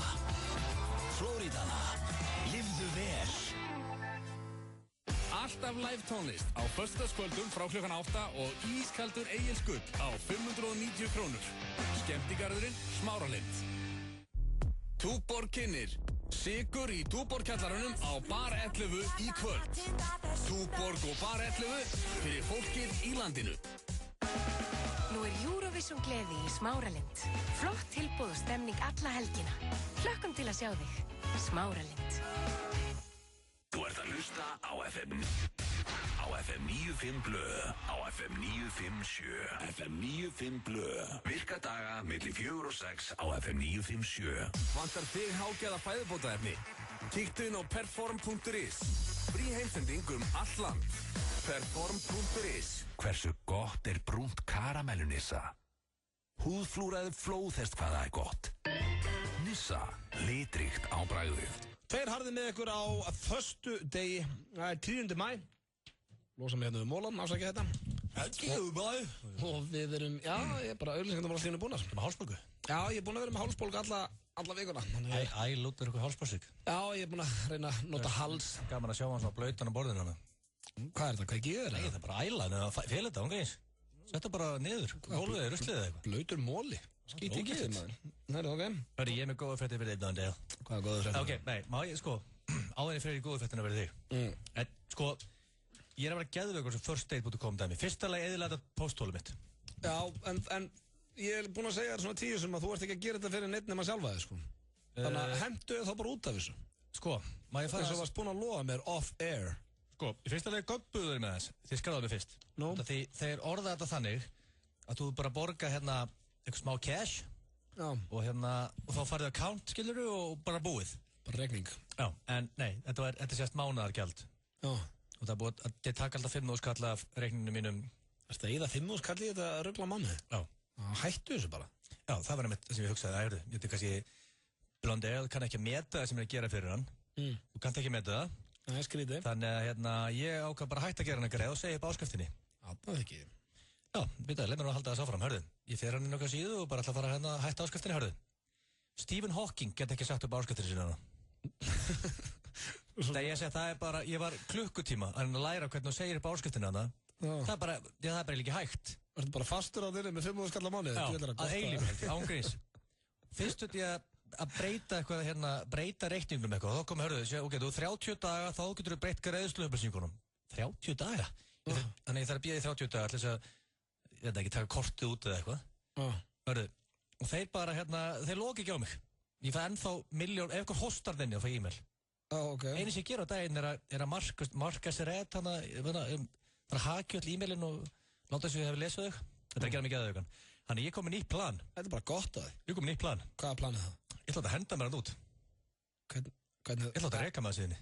Flóridana. Lifðu vel. Alltaf live tónlist á föstudagskvöldum frá klukkan 8 og ískaldur Egils Gull á 590 krónur. Skemmtigarðurinn Smáralind. Túborg kynnir Sigur í Túborg kjallarunum á Bar 11 í kvöld. Túborg og Bar 11 fyrir fólkið í landinu. Nú er Eurovision gleði í Smáralind. Flott tilboð og stemning alla helgina. Hlökkum til að sjá þig. Smáralind. Þú ert að hlusta á FM 95 Blö, á FM 957, FM 95 Blö. Virka daga milli 4 og 6 á FM 957. Vantar þig hágæða fæðubótaefni? Kíktu inn á perform.is. Frí heimsending allt land. Perform.is. Hversu gott er brúnt karamellu Nissa? Húðflúraði flóðhest hvað það er gott. Nissa, litríkt á bragðið. Tveir harðir með ykkur á föstu degi, það er 10. maí. Lósa mig hérna við mólan, ásækja þetta. Og við erum, já, ég er bara auðlýsingarna bara slínu búnar. Með hálsbólgu? Já, ég er búin að vera með hálsbólgu alla vikuna. Lútur ykkur hálsbólsík? Já, ég er búin að reyna að nota hals. Gaman að sjá hann svona blautan á borðinu hana. Hvað er þetta, hvað ekki þér? Nei, það er bara æla, en það fél þetta, ánga eins. Setta bara niður, hólfið, ruslið eða eitthvað. Blautur móli, skýt ekki þér maður. Nei, ok. Hörru, ég er með góða fréttir fyrir þig, Daniel. Hvað er góða fréttir? Ok, nei, má ég, sko, áðurinn fyrir góða fréttina fyrir þig. En, sko, ég er að vera geðveikur sem firstdate.com dæmi. Fyrsta lagi eðilega þetta pósthólið mitt. Já, en ég er búinn að segja þér svona 10 sem að þú ert ekki að gera þetta fyrir neitt nema sjálfa þig, sko. Þannig að hendu þá bara út af þessu. Sko, maður Það er svo varst búin að lofa mér off-air. Sko, ég finnst að það göbbuður með þess. Þið skráðu mig fyrst. Því þeir orða þetta þannig að þú bara borga hérna eitthvað smá cash og þá farið account, skilurðu, og bara búið. Bara regning. Já, en nei, þetta sést mánaðargjald. Já. Og það er búið að þið taka alltaf 5.000 kall af reikninginu mínum. Ertu að eyða 5.000 kall í þetta ruggla mánuði? Já. Hættu þessu bara. Já, það var einmitt það sem ég hugsaði, ég veit kannski Blondale kann ekki að meta það sem er að gera fyrir hann. Þú kannt ekki að meta það. Það er skrítið. Þannig að ég ákvað bara að hætta að gera hann að greið og segja upp áskriftinni. Það ekki. Já, veit leið mér nú að halda það sáfram, hörðu. Ég fer hann inn okkar síðu og bara ætla að fara hérna að hætta áskriftinni, hörðu. Stephen Hawking get ekki sagt upp áskriftinni sína hana. Þegar ég segi það er bara, ég var klukkutíma að læra hvernig þú segir upp áskriftinni hana. Það er bara líka hægt. Þú ert bara fastur á þér með 5.000 kall á mánuði. Já, að eilífu, ángríns. Fyrst veit ég að breyta eitthvað hérna, breyta reikningum eitthvað. Þá kom, hörðu, ok, þú 30 daga, þá getur þú breytt greiðsluupplýsingunum. 30 daga? Þannig ég þarf að bíða í 30 daga til þess að, ég veit ekki, taka kortið út eða eitthvað. Hörðu, og þeir bara hérna, þeir loki ekki á mig. Ég fæ ennþá miljón, ef eitthvað hostar þenni og fæ e-mail. Einu sem ég ger á daginn er að marka sér rétt hana, það er hakið all e-mailin og láta þess að ég hef lesað þau. Þetta er að gera mikið aðaugan. Þannig ég kom með nýtt plan. Þetta er bara gott að þig. Ég kom með nýtt plan. Hvaða plan er það? Ég ætla að henda mér hann út. Hvernig? Ég ætla að reka maður síðan.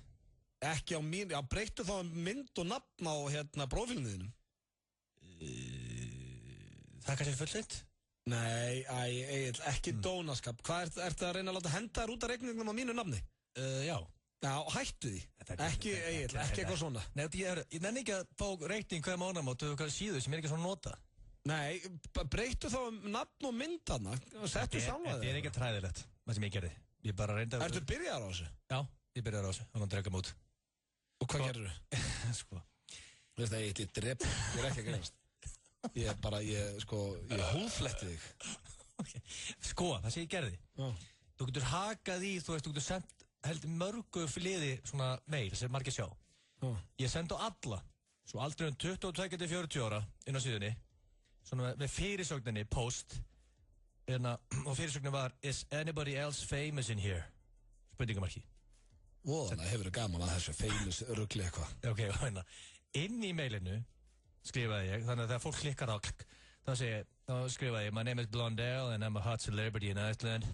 Ekki á mín, já, breyttu þá mynd og nafn á prófílinu þínum. Það er kannski fullleitt? Nei, Egill, ekki dónaskap. Hvað ertu að reyna að láta henda þér út af reikningnum á mínu nafni? Já. Já, hættu því. Ekki, Egill, ekki eitthvað svona. Nei, ég nenni ekki að fá reikning hverja mánamót og hvað síðu sem ég er ekki svona nota. Nei, breyttu þá nafn og mynd hana. Settu sjálfa þig. Þetta er ekki træðilegt, það sem ég gerði. Ég bara reyndi að... Ertu byrjar á þessu? Já, ég byrjar á þessu. Þannig að drega mig út. Og hvað gerður þú? Sko. Þú veist það, ég drep, ég er ekki að greinast. Ég húðfletti þig. Sko, það sem ég gerði. Þú getur hakað í, þú getur sendt heldur mörgu fliði svona mail sem margir sjá. Ég sendi á alla, svo aldrei 22-40 ára inn á síðunni, svona með fyrirsögninni, post, og fyrirsögnin var Is anybody else famous in here? Spurningamarki. Þannig hefur það gaman að þessu famous rugli eitthvað. Ok, hérna, inn í mailinu skrifaði ég, þannig að þegar fólk klikkar á þá skrifaði ég My name is Blondale and I'm a hot celebrity in Iceland.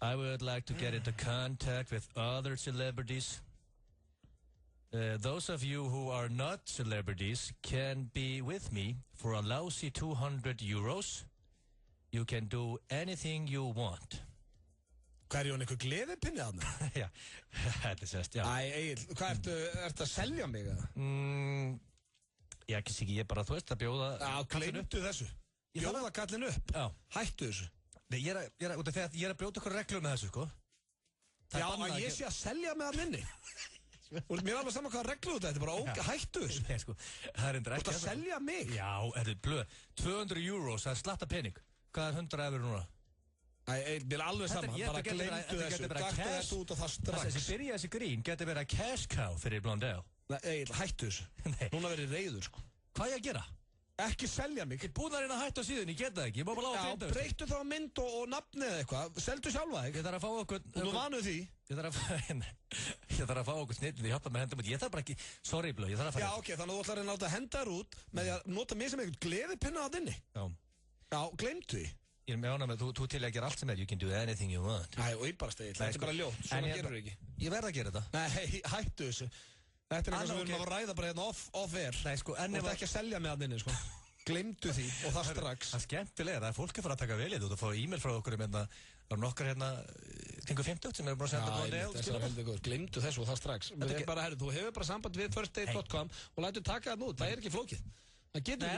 I would like to get into contact with other celebrities. Those of you who are not celebrities can be with me for a lousy 200 euros. You can do anything you want. Hvað er Jón, eitthvað gleðipinni þarna? Já, þetta er sérst, já. Egill, hvað ertu að selja mig eða? Já, ekki sikið, ég bara, þú veist, að bjóða... Já, gleymdu þessu. Bjóða kallinu upp. Já. Hættu þessu. Nei, ég er að brjóta okkur reglur með þessu, sko. Já, að ég sé að selja með hann inni. Og mér er alveg saman hvaða reglu þetta er bara hættu þessu. Nei, sko, það er endur ekki... Þú ert að selja mig? Já, þetta er blöð. 200 euros, það er slatta pening. Hvað er 100 eurur núna? Mér er alveg saman, bara gleymdu þessu. Gaktu þessu út og það strax. Þessi byrja þessi grín getur verið að cash cow fyrir Blondale. Nei, hættu þessu. Núna verið reiður, sko. Hvað ég að gera? Ekki selja mig. Ég er búinn að reyna að hætta á síðan, ég get það ekki. Ég má bara láta Já, breyttu þá mynd og nafni eða eitthvað. Seldu sjálfa þig. Ég þarf að fá okkur... Og þú vanuð því. Ég þarf að fá okkur snillin því hjálpa með hendum út. Ég þarf bara ekki... Sorry, blöð, ég þarf að fara... Já, ok, þannig að þú ætlar að reyna að henda þér út með því að nota mig sem eitthvað gleðipinna að inni. Já, gleymdu því. Ég er með ánæg með, þú til að gera allt sem er, you can do anything you want. Æ, og ég bara stegi, þetta er bara ljótt, svona gerur þú ekki. Ég verð að gera þetta. Nei, hættu þessu. Þetta er eitthvað sem við erum að ræða bara hérna off-air. Nei, sko, en ef... Og þetta ekki að selja með hann inni, sko. Gleymdu því, og það strax. Það er skemmtilega, það er fólk að fara að taka vel í þú. Þú fá e-mail frá okkur það er nokkar hérna, kringu 50 sem er bara að senda Gleymdu þessu og það strax. Þú hefur bara samband við firstdate.com og lætu taka það nút, það er ekki flókið. Það getur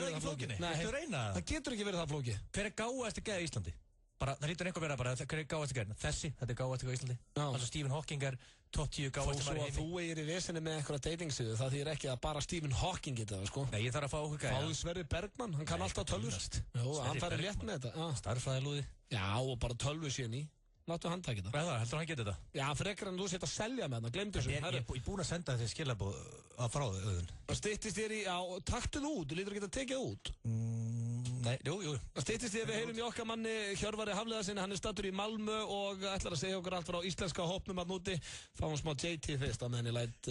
ekki verið það flókið. Hver er gáðasti gæði í Íslandi? Það lítur einhver vera bara, hver er gáðasti gæði? Þetta er gáðasti gæði í Íslandi. Altså Stephen Hawking er top 10 gáðasti maður í heimi. Þó svo að þú er í vesinni með einhverja datingsíðu, það þýr ekki að bara Stephen Hawking geta það, sko. Nei, ég þarf að fá okkur gæði. Fáðu Sverrir Bergmann, hann kann alltaf tölvur. Jú, hann færi létt með þetta. Starffræðilúði. Já, og bara tölvu síðan í. Láttu hann taka þetta. Heldur hann geta þetta? Já, frekar en þú setja að selja með hann, glemdu þessu. Ég er búinn að senda þessi skilabóð að frá þau. Það styttist þér í, já, taktu þú út, þú lítur ekki að tekja út. Nei, jú. Það styttist því að við heyrum í okkar manni Hjörvari Hafliðasyni, hann stattur í Malmö og ætlar að segja okkur allt frá íslenska hópnum að núti. Fáum smá JT fyrst, að menni læt,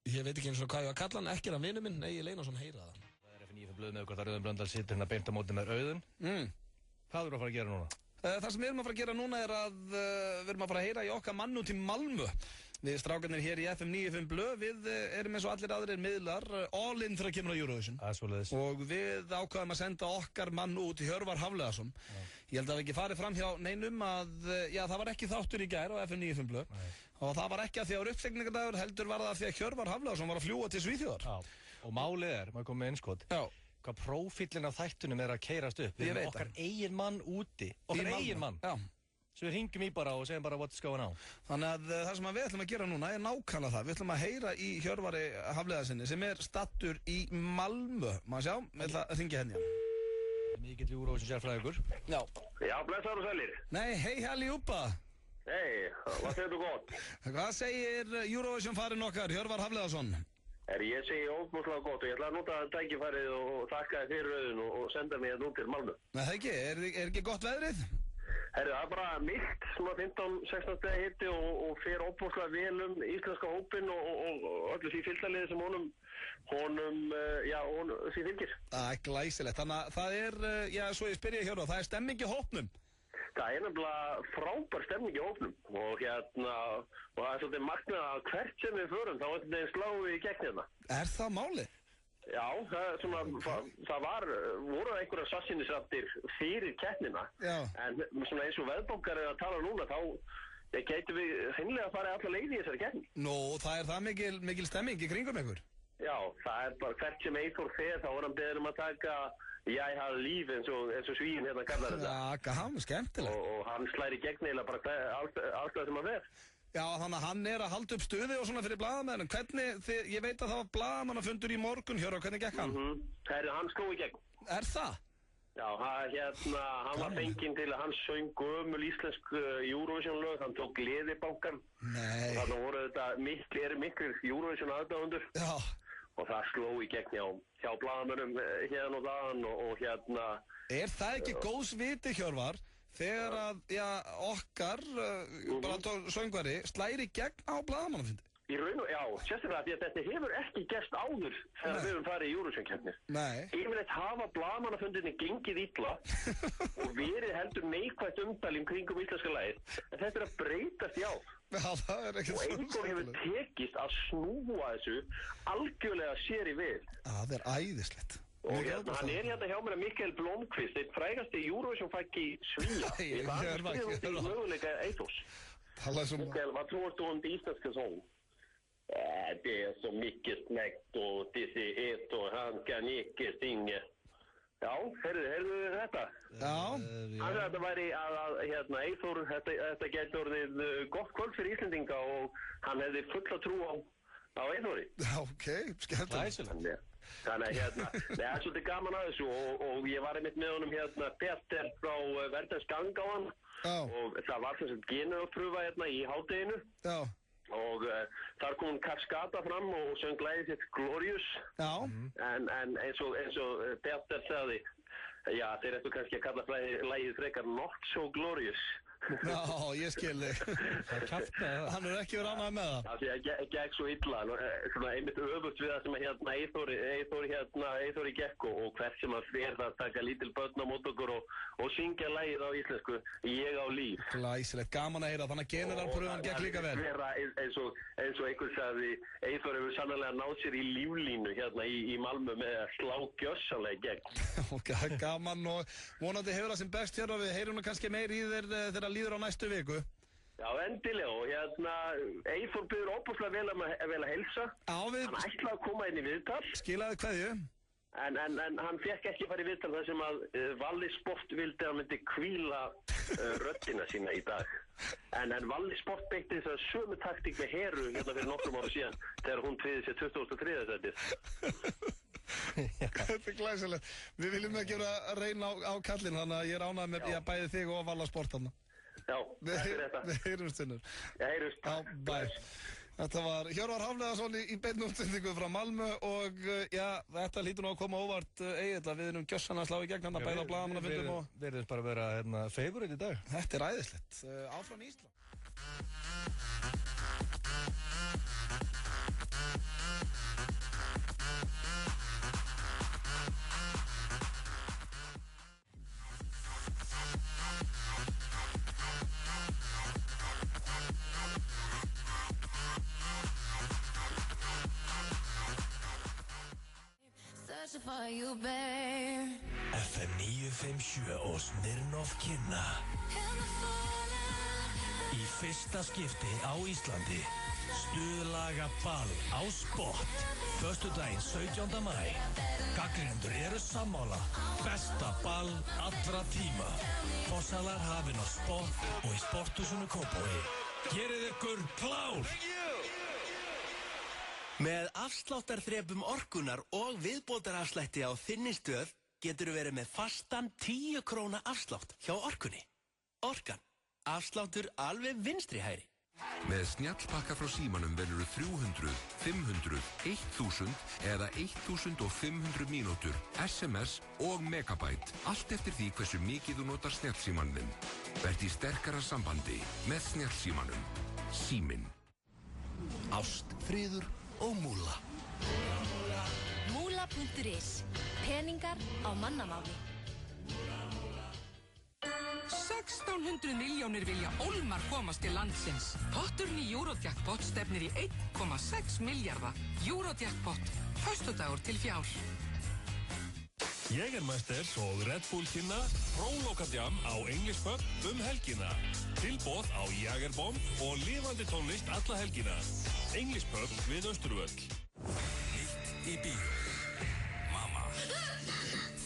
ég veit ekki eins og hvað ég var að kalla hann, ekki er hann vinur minn, Egil Einarsson heyra það. Það er FNÍ blöð með okkur, það Auðun Blöndal situr hérna beint á móti með Auðun. Hvað erum við að fara að gera núna? Það sem við erum að fara að gera núna er að við erum að fara að heyra í okkar mann út í Malmö. Við strákarnir hér í FM 95 blöð, við erum eins og allir aðrir miðlar all in þegar kemur á Eurovision. Og við ákvaðum að senda okkar mann út í Hjörvar Hafliðason. Ég held að við ekki farið fram hjá neinum að, það var ekki þáttur í gær á FM 95 blöð. Og það var ekki að því að uppsegningardagur, heldur var það að því að Hjörvar Hafliðason var að fljúga til Svíþjóðar. Og málið er, maður komið með innskot. Hvað prófíllinn af þættunum er að keyrast upp. Við erum okkar eigin mann úti. Okkar eigin mann. Svo við ringjum í bara og segjum bara what's going on. Þannig að það sem við ætlum að gera núna er nákvæmlega það. Við ætlum að heyra í Hjörvari Hafliðasyni sem er stattur í Malmö. Má sjá, við ætlum að ringja henni. Mikill Eurovision sérfræðingur. Já, blessaður og sælir. Nei, hei allihopa. Hei, vad segir þú gott? Hvað segir Eurovision farinn okkar, Hjörvar Hafliðason? Ég segi óbúslega gott og ég ætla að nota tækifærið og þakka þér fyrir Auðun og senda mig nú til Malmö. Nei, það ekki, er ekki gott veðrið? Herru, það er bara milt, svona 15-16 stegi hitti og fer óbúslega vel íslenska hópinn og öllu því fylgdaliði sem honum því fylgir. Það er glæsilegt, þannig að það er, svo ég spyr ég Hjörvar, það er stemming í hópnum? Það er nefnilega frábær stemning í hópnum og það er svolítið magnað að hvert sem við förum þá er þetta sláum við í gegn hérna. Er það málið? Já, voru einhverja sassinisrættir fyrir keppnina, en svona eins og veðbankar er að tala núna þá gætu við hreinlega að fara alla leið í þessari keppni. Nú, það er það mikil stemming í kringum ykkur? Já, það er bara hvert sem Eyþór fer þá er hann beðinn að taka ég hafa líf eins og svíinn hérna kallar þetta. Já, gaman, skemmtilegt. Og hann slæri gegn eiginlega bara alltaf sem hann fer. Já, þannig að hann er að halda upp stuði og svona fyrir blaðamenn. Hvernig, ég veit að það var blaðamannafundur í morgun, Hjörvar, hvernig gekk hann? Hann sló í gegn. Er það? Já, hann var fenginn til að hann söng gömul íslensk Eurovision-lög, hann tók Gleðibankann. Nei. Þannig voru þetta miklir Eurovision-aðdáðundur. Já. Og það sló í gegn hjá blaðamönnum hérna og þaðan og hérna. Er það ekki góðs viti, Hjörvar, þegar að okkar bara söngvari slæri gegn á blaðamannafundi? Í raun og sérstaklega því að þetta hefur ekki gerst áður þegar við höfum farið í Eurovision-keppnir. Nei. Yfirleitt hafa blaðamannafundinni gengið illa og verið heldur neikvætt umdæli kringum íslenska lagið. En þetta er að breytast í ár. Já, það er ekkert og einhver hefur tekist að snúa þessu algjörlega sér í við. Það er æðislegt. Og hann er hérna hjá mér að Mikael Blomqvist, eitt frægasti Eurovision-fækki Svía. Ég var að spyrja um möguleika Eyþórs. Mikael, vad tror du om det isländska sång? Det är så mycket snäckt och Dizzy Eyþór, han kan inte synga. Já, heyrðu þetta? Já. Hann sagði að þetta væri að Eyþór, þetta gæti orðið gott kvöld fyrir Íslendinga og hann hefði fulla trú á Eyþóri. Já, ok, skemmtilegt. Þannig að það er svolítið gaman að þessu og ég var einmitt með honum Petter frá Verdens Gang á hann og það var þess að genupröfa í hádeginu. Já. Og þar kom hún Kaskata fram og söng lagið sitt Glorious. Já. En eins og Petter sagði, þeir ættu kannski að kalla lagið frekar Not So Glorious. Já, ég skil þig. Hann er ekki verið ánægður með það. Það gekk svo illa, svona einmitt öfugt við það sem Eyþóri gekk og hvert sem að fer það taka lítil börn á mót okkur og syngja lagið á íslensku, Ég á líf. Glæsilegt, gaman að heyra, þannig að generalpröfan gekk líka vel. Eins og einhver sagði, Eyþór hefur sannlega náð sér í líflínu í Malmö með að slá gjössalega gegn. Ok, gaman og vonandi hefur það sem best hér og við heyrum kannski meir í þér þegar líður á næstu viku. Já, endilega og Eyþór byrður óbúslega vel að heilsa. Hann ætlaði að koma inn í viðtal. Skilaði kveðju. En hann fekk ekki fara í viðtal þar sem að Valli Sport vildi að hann myndi hvíla röddina sína í dag. En Valli Sport beitti þess að sömu taktík með Heru fyrir nokkrum ára síðan þegar hún tryði sér 2003. sætið. Þetta er glæsilegt. Við viljum ekki reyna á kallinn, þannig að ég er ánægður með bæði þig og Valla Sport þarna. Já, takk fyrir þetta. Við heyrumst sinnur. Heyrumst. Já, bæ. Þetta var Hjörvar Hafleðarsson í beinni útsendingu frá Malmö og já, þetta hlýtur nú að koma óvart Egill að við erum gjössan að slá í gegn hann að bæða á blaðamannafundum og... Við erum bara að vera favorite í dag. Þetta er æðislegt. Áfram Ísland. FM 957 og Smirnoff kynna í fyrsta skipti á Íslandi stuðlaga ball á Spot föstudaginn 17. maí. Gagnrýnendur eru sammála besta ball allra tíma. Fossalar hafinn á Spot og í Sporthúsinu Kópavogi. Gerið ykkur klár! Með afsláttarþrepum orkunar og viðbótarafslætti á þinni stöð getur þú verið með fastan 10 króna afslátt hjá Orkunni. Orkan. Afsláttur alveg vinstri hægri. Með snjallpakka frá Símanum velurðu 300, 500, 1000 eða 1500 mínútur, SMS og megabæt. Allt eftir því hversu mikið þú notar snjallsímann þinn. Verð í sterkara sambandi með snjallsímanum. Síminn. Ást, friður og múla. Múla.is. Peningar á mannamáli. 1600 milljónir vilja ólmar komast til landsins. Potturinn í Eurojackpot stefnir í 1,6 milljarða. Eurojackpot. Föstudagur til fjár. Jägermeisters og Red Bull kynna Prólokadjam á English Pub helgina. Tilboð á Jagerbomb og lifandi tónlist alla helgina. English Pub við Austurvöll. Nýtt í bíó. Mamma.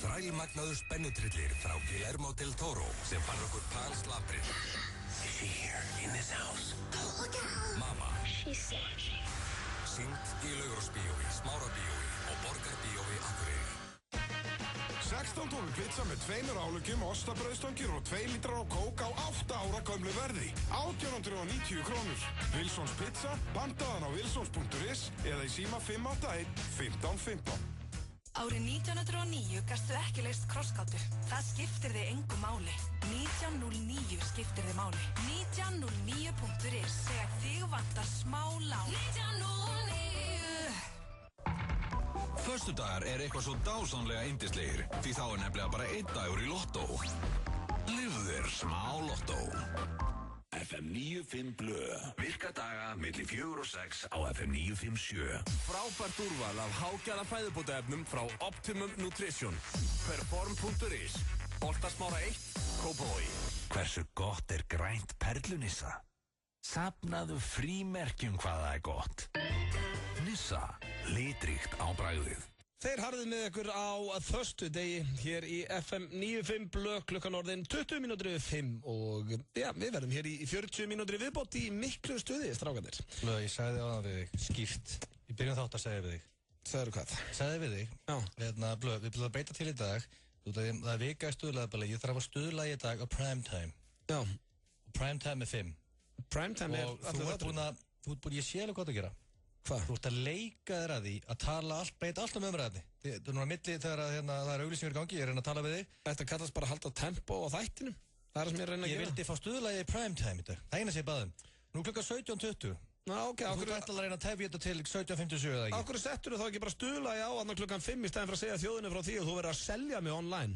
Þrælmagnaður spennutrillir frá Guillermo del Toro sem fann okkur Pans Labrin. Is she here in this house? Mamma. She's sick. Sýnt í Laugardalsbíói, Smárabíói og Borgarbíói Akureyri. 16 tómi pizza með 2 álugjum, ostabrauðstangir og 2 lítrar á kók á 8 ára gömlu verði. 1890 krónur. Wilsons pizza, pantaðan á wilsons.is eða í síma 581 1515. Árið 1909 gastu ekki leyst krossgátu. Það skiptir þig engu máli. 1909 skiptir þig máli. 1909.is. Þegar þig vantar smá lán. 1909. Föstudagar eitthvað svo dásamlega yndislegir, því þá nefnilega bara 1 dagur í lottó. Lifðu þér smá lottó. FM 95 Blö. Virka daga milli 4 og 6 á FM 957. Frábært úrval af hágæða fæðubótaefnum frá Optimum Nutrition. Perform.is. Holtasmára 1, Kópavogi. Hversu gott er grænt perlunissa? Safnaðu frímerkjum hvað það er gott. Nissa, litríkt á bragðið. Þeir harðið með ykkur á föstudegi hér í FM 95 Blö klukkan orðin 20 mínútur yfir 5 og já, við verðum hér í 40 mínútur viðbót í miklu stuði, strákanir. Blö, ég sagði á það við þig, skýrt. Ég byrjum þátt að segja við þig. Sagður hvað? Sagði við þig. Já. Blö, við byrjum að beita til í dag. Það er vika í stuðlaðabæli, ég þarf að stuðla í dag á primetime. Já. Og primetime er 5. Primetime er... Og þú ert búin, ég sé alveg hvað að gera. Hvað? Þú ert að leika þér að því að tala beita allt umræðinni. Það er núna milli þegar það er auglýsingur í gangi, ég reyna að tala við þig. Þetta kallast bara að halda tempo á þættinum. Það er það sem ég reyna að gera. Ég vildi fá stuðlagi í primetime í dag. Það eina sem ég baði. Nú klukkan 17:20. Ná, ok. Þú ætlar að reyna að tefja þetta til 17:57 eða ekki. Akkur settur þú þá ekki bara stuðlagi á annar klukkan 5 í stæðin fyrir að segja þjóðinni frá því og þú verður að selja mig online.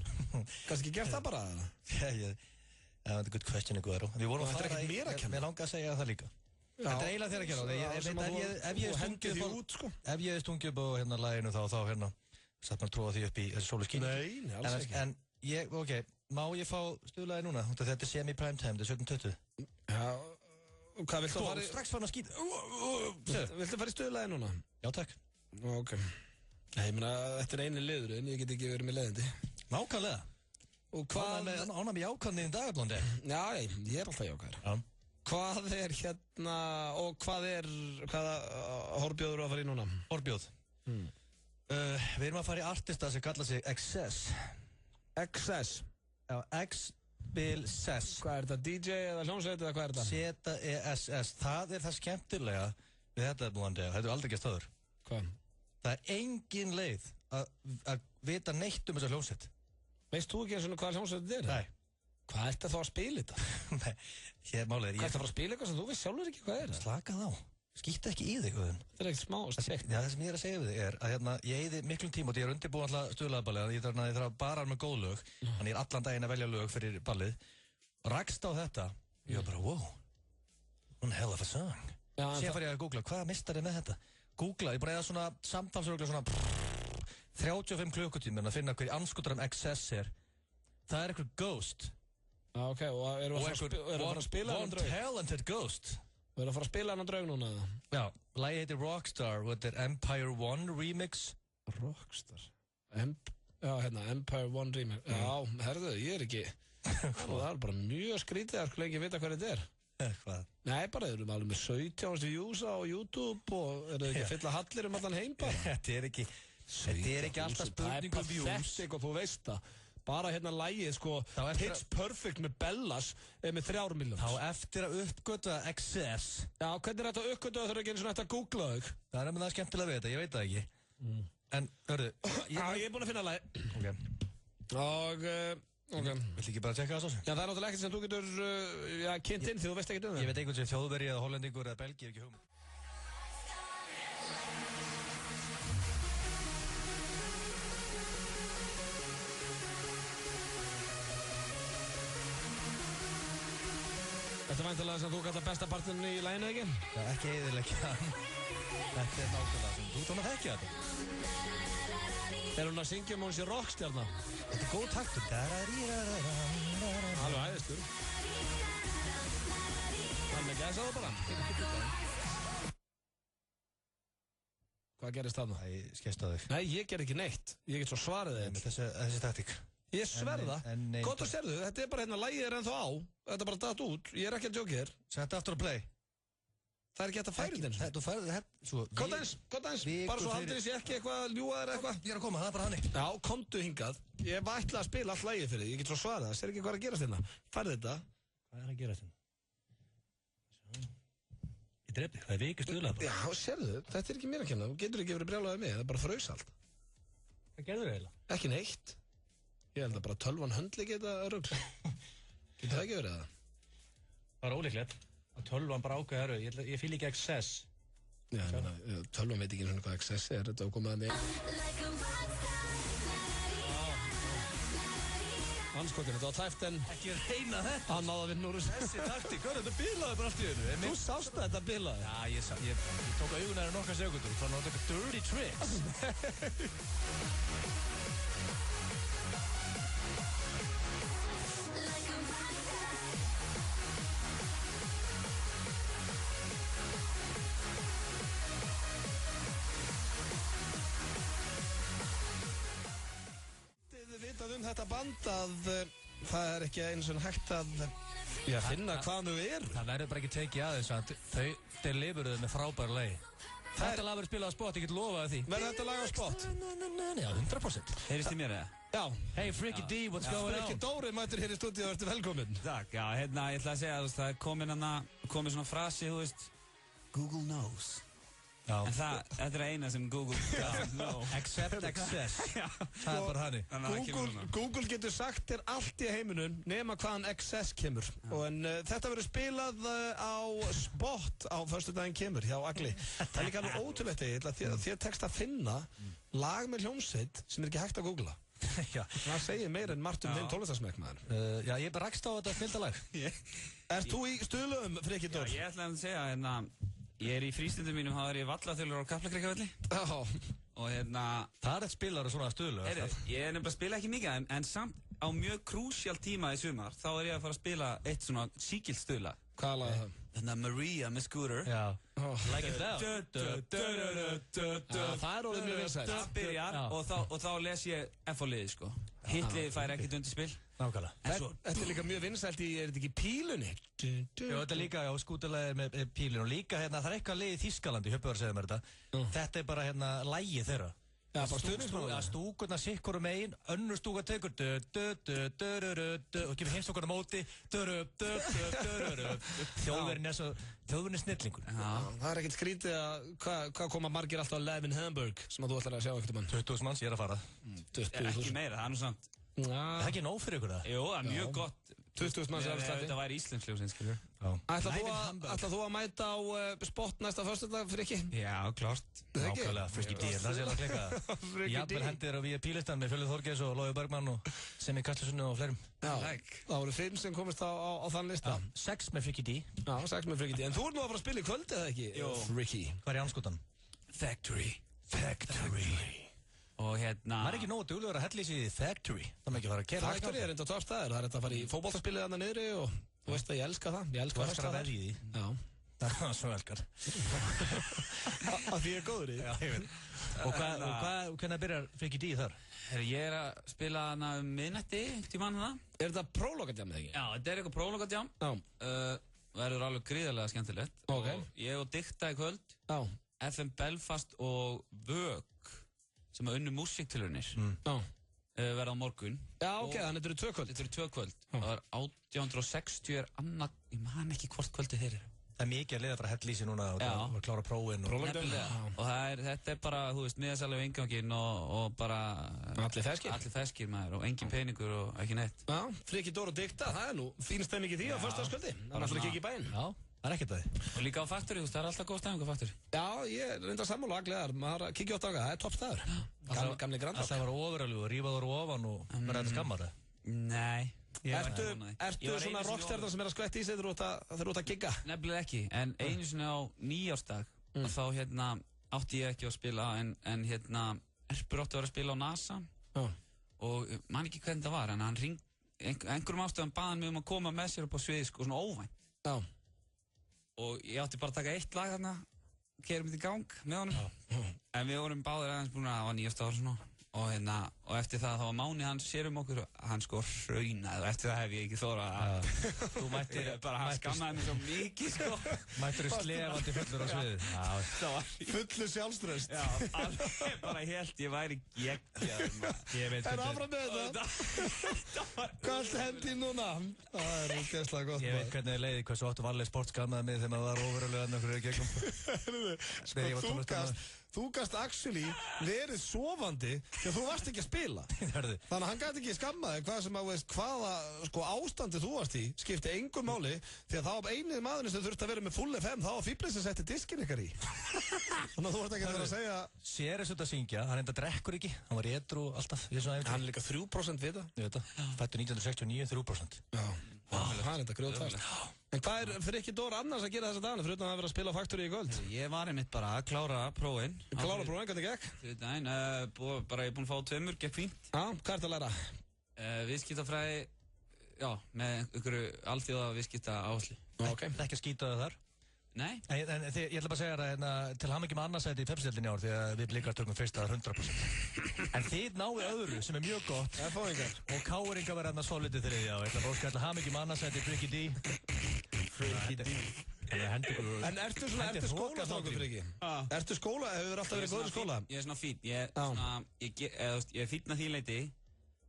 Kannski gert það bara? Það er good question, Guðrú. Við vorum að fara í... Mér langar að segja það líka. Þetta er eiginlega þér að gera. Ef ég hef stungið upp á læginu þá satt maður að tróða því upp í þessu sólu skínu. Nei, alls ekki. En ég, ok, má ég fá stuðlagi núna? Þetta er semi-primetime, þetta er 17:20. Já, hvað viltu að fara í... Strax farin að skýta. Viltu að fara í stuðlagi núna? Já, takk. Ok. Ég meina, þetta er eini liður en ég get ekki verið með leiðindi. Nákvæmlega. Og hvað... Ána með jákvæðni í dagablóndi. Já, ég er alltaf jákvæður. Já. Hvað er hérna, og hvaða horbjóður eru að fara í núna? Horbjóð? Við erum að fara í artista sem kalla sig Excess. Excess? Já, X-Bill-Sess. Hvað er þetta, DJ eða hljómsveit eða hvað er þetta? Z-E-S-S. Það er það skemmtilega við þetta one day, þetta er aldrei gæst áður. Hvað? Það er engin leið að vita neitt þessa hljómsveit. Veist þú ekki eins og hvað hljómsveit þetta er? Nei. Hvað ert það þá að spila þetta? Nei, hér málið Hvað ert það að fara að spila eitthvað sem þú veist sjálfur ekki hvað er? Slakað á. Skýta ekki í þig, Guðun. Þetta er ekkert smá steikt. Já, það sem ég er að segja við þig er að ég eyði miklum tíma og ég er undirbúin alltaf stuðlaðaballið, ég þarf að bara með góð lög, þannig ég er allan daginn að velja lög fyrir ballið. Rakst á þetta, ég var bara, wow, one hell of a song. Sér fær ég að googla, hvað mistar ég með þetta? Googla, ég bara eða svona samtalsrögla svona 35 klukkutímur að finna hverju anskotarum XS er. Það er eitthvað ghost. Já, ok, og erum við að fara að spila one talented ghost. Við erum að fara að spila hann á draug núna. Já, lagi heitir Rockstar og þetta er Empire One Remix. Rockstar? Já, hérna, Empire One Remix. Já, herðu, ég er ekki. Það er bara mjög skrítið að sko lengi vita hvað þetta er. Hvað? Nei, bara erum við alveg með 17 views á YouTube og eru þið ekki að fylla hallir allan heim bara? Þetta er ekki alltaf spurningu views. Það er pathetic og þú veist það. Bara hérna lægið sko Pitch Perfect með Bellas með 3 miljóns. Þá eftir að uppgöta XS. Já, hvernig er þetta að uppgöta það þurfa ekki eins og nætt að googla þau? Það er með það skemmtilega við þetta, ég veit það ekki. En, hörðu. Já, ég er búinn að finna lægi. Ok. Og, ok. Vill ekki bara tjekka það svo sem? Já, það er náttúrulega ekkert sem þú getur, kynnt inn því þú veist ekkert um það. Ég veit einhvern sem Þjóðverji eða Hollendingur eða Belgi ekki hugmynd. Þetta er væntanlega sem þú kallar besta partinn í læginu, ekki? Já, ekki eðilegja. Þetta er nákvæmlega sem þú tóna þekkja þetta. Er hún að syngja um hún sé rockstjarna? Þetta er góð taktur. Alveg æðistur. Það með gæsa það bara. Hvað gerist þarna? Ég skemmst á þig. Nei, ég ger ekki neitt. Ég get svo svarið þig. Þessi taktík. Ég sverða. Gott og sérðu, þetta er bara hérna, lægið er ennþá á. Þetta er bara datt út. Ég er ekki að djóka hér. Sett aftur að play. Það er ekki hægt að færa þetta eins. Þú færði þetta. Gott eins. Bara svo haldur þessi ekki eitthvað ljúaðir eitthvað. Ég er að koma, það er bara hannig. Já, komdu hingað. Ég var ætlað að spila allt lægið fyrir þig. Ég get svo svarað. Það sér ekki hvað er að gerast hérna. Færði þetta. Hvað er að gerast hérna? Ég dref þig, það er vikið stuðlað bara. Já, sérðu, þetta er ekki mér að kenna. Þú getur ekki verið brjálaðið mig, það er bara þrausalt. Hvað gerður þið eiginlega? Ekki neitt. Ég held að bara tölvan höndli geta rugl. Getur það ekki verið það? Það er ólíklegt. Að tölvan bara ákveða eru. Ég fíl ekki XS. Já, tölvan veit ekki svona hvað XS er. Þetta var komið að mig. Anskotin, þetta var tæft en... Ekki reyna þetta. Hann náði að vinna úr þessu. Þessi taktík, þetta bilaði bara allt í hennu. Þú sást að þetta bilaði? Já, ég tók augunæri nokkar sekundur. Það var náttúrulega dirty tricks. Þetta band að það er ekki eins og hægt að finna hvað þau eru. Það verður bara ekki tekið aðeins að þeir lifuruðu með frábæru lagi. Þetta lag verður spilað á spot, ég get lofaði því. Verður þetta lag á spot? Já, 100%. Heyrist þið mér eða? Já. Hey Freaky D, what's going on? Freaky Dóri mætir hér í stúdíu og verður velkominn. Takk, já, hérna, ég ætla að segja að það er komið svona frasi, þú veist, Google knows. Já. En þetta er eina sem Google knows. Accept access. Það er bara hannig. Google getur sagt þér allt í heiminum nema hvaðan XS kemur. En þetta verður spilað á spot á föstudaginn kemur hjá Agli. Það er líka alveg ótrúlegt eiginlega því að þér tekst að finna lag með hljómsveit sem er ekki hægt að googla. Það segir meira en margt þinn tónlistarsmekk, Já, ég bara rakst á þetta snildalag. Ert þú í stuðlöfum, Freki Dór? Já, ég ætla að segja, hérna, ég er í frístundum mínum, þá er ég vallaþjálfur á Kaplakrikavelli. Já. Og hérna... Það er eitt spilar svona stuðlöf. Ég er nefnilega að spila ekki mikið, en samt á mjög krúsjál tíma í sumar, þá er ég að fara að spila eitt svona síkilt stuðla. Hvað lag það? Þannig að Maria með Scooter. Já. Like it loud. Það er orðið mjög vinsælt. Það byrjar og þá les ég F-liðið, sko. Hitliðið fær ekkert undir spil. Nákvæmlega. Þetta er líka mjög vinsælt í, er þetta ekki Pílunni? Já, þetta er líka, skútarlegið með Pílun og líka, hérna, það er eitthvað leið í Þýskalandi, Hjöppi var að segja mér þetta. Þetta er bara, hérna, lægið þeirra. Já, bara stuðningsmann. Stúkurna sikkur megin, önnur stúka tekur og gefur heimstúkurna móti Þjóðverðin er snillingur. Það er ekkert skrítið að hvað koma margir alltaf að Levin Hamburg sem að þú ætlar að sjá ekkert um hann. 20.000 manns, ég er að fara. 20.000. Ekki meira, það er nú samt. Það er ekki nóg fyrir ykkur það? Jú, það er mjög gott. 20.000 manns er alveg slætti. Þetta væri íslenskljúsinn, skilur. Ætlar þú að mæta á spott næsta föstudag, Frikki? Já, klárt. Nákvæmlega, Frikki D. Það sé alveg að klika. Jafnvel hendir á VIP-listan með Fjölnir Þorgeirs og Logi Bergmann og Semi Karlssoni og fleirum. Já, það voru 5 sem komist á þann lista. 6 með Frikki D. Já, 6 með Frikki D. En þú ert nú að fara að spila í kvöld, eða ekki? Jú. Frikki. Hvað er anskotan? Factory. Og hérna... Það er ekki nógu duglegur að hella í sig í Factory. Það með ekki að fara að kera. Factory er enda topp staður. Það er þetta að fara í fótboltaspilið þarna niðri og þú veist að ég elska það. Ég elska það. Þú elskar að veðja í því. Já. Það er svo elskar. Að því ég er góður í því. Já, ég veit. Og hvernig byrjar Frikki D þar? Ég er að spila hana miðnætti, tímann hana. Er þetta prólogadjam eða ekki? Já, þetta er eitthvað prólogadjam. Verður alveg gríðarlega skemmtilegt. Ok. Ég og Dikta í kvöld. Já. FM Belfast og Vög sem að unnu músiktilraunir verða á morgun. Já, ok, þannig þetta eru 2 kvöld. Þetta eru 2 kvöld. Það var 1860 annað, ég man ekki hvort kvöldi þeir eru. Það er mikið að leiða frá hell í sig núna og klára prófin og þetta er bara, þú veist, miðasalegu inganginn og bara allir feskir maður og engin peningur og ekki neitt. Já, Frikki Dór og Dikta, það er nú fín stemming í því á föstudagskvöldi. Það er alltaf ekki í bæinn. Já, það er ekkert að því. Og líka á Factory, það er alltaf góð stemming á Factory. Já, ég er reyndar sammála og aglegar, maður kikið átt á það, það er topp staður. Gamli grandar. Það var ofuraljú og rífaður ofan og verða þetta skammar það? Nei. Ertu svona rockstjarnar sem er að skvætta í sig þegar þú ert að gigga? Nefnilega ekki, en einu sinni á nýjársdag þá átti ég ekki að spila en Erpur átti að vera að spila á NASA og man ekki hvernig það var en hann ringdi, einhverjum ástæðum baðan mig um að koma með sér upp á svið sko svona óvænt og ég átti bara að taka 1 lag þarna keyra mig í gang með honum en við vorum báðir aðeins búin að á nýjársdag og svona og eftir það þá var Máni hans sér okkur hann sko hraunaði og eftir það hef ég ekki þórað að þú mættir bara hann skammaði mig svo mikið sko mættir þú slefandi fullur á sviðið fullu sjálfströst já, alveg bara helt ég væri geggjað en áfram með þetta hvað hendi núna það er ógeðslega gott ég veit hvernig þið leiði hversu óttu valið sport skammaði mig þegar maður var óverulega nokkur gegnum þú gast actually verið sofandi þegar þú varst ekki að spila þannig að hann gæti ekki skammaði hvað sem að veist hvaða sko ástandi þú varst í skipti engum máli því að þá einið maðurinn sem þurfti að vera með full FM þá var fíblið sem setti diskin ykkar í þannig að þú vart ekki að vera að segja sér þess að syngja, hann enda drekkur ekki hann var edru alltaf hann er líka 3% við það fættu 1969 3% það er enda grjóðfæst en hvað er Frikki Dór annars að gera þessa dagana fyrir að vera að spila á Factory í kvöld? Ég var einmitt bara að klára prófin hvernig gekk? Bara ég er búinn að fá 2, gekk fínt hvað ert að læra? Viðskiptafræði já, með einhverju alþjóða viðskipta áherslu ekki að skýta það þar? Nei ég ætla bara að segja það til hamingjum með annarsæti í Pepsi-deildinni í ár því að við blikar tökum fyrsta 100% en þið náðu öðru sem er mjög gott og Káringa verða þarna solidið þriðja og ég ætla að hamingjum með annarsæti Frikki D en ertu skólastrákur Frikki? Ertu skóla, hefur alltaf verið góður í skóla? Ég er svona fínn ég er fínn að því leiti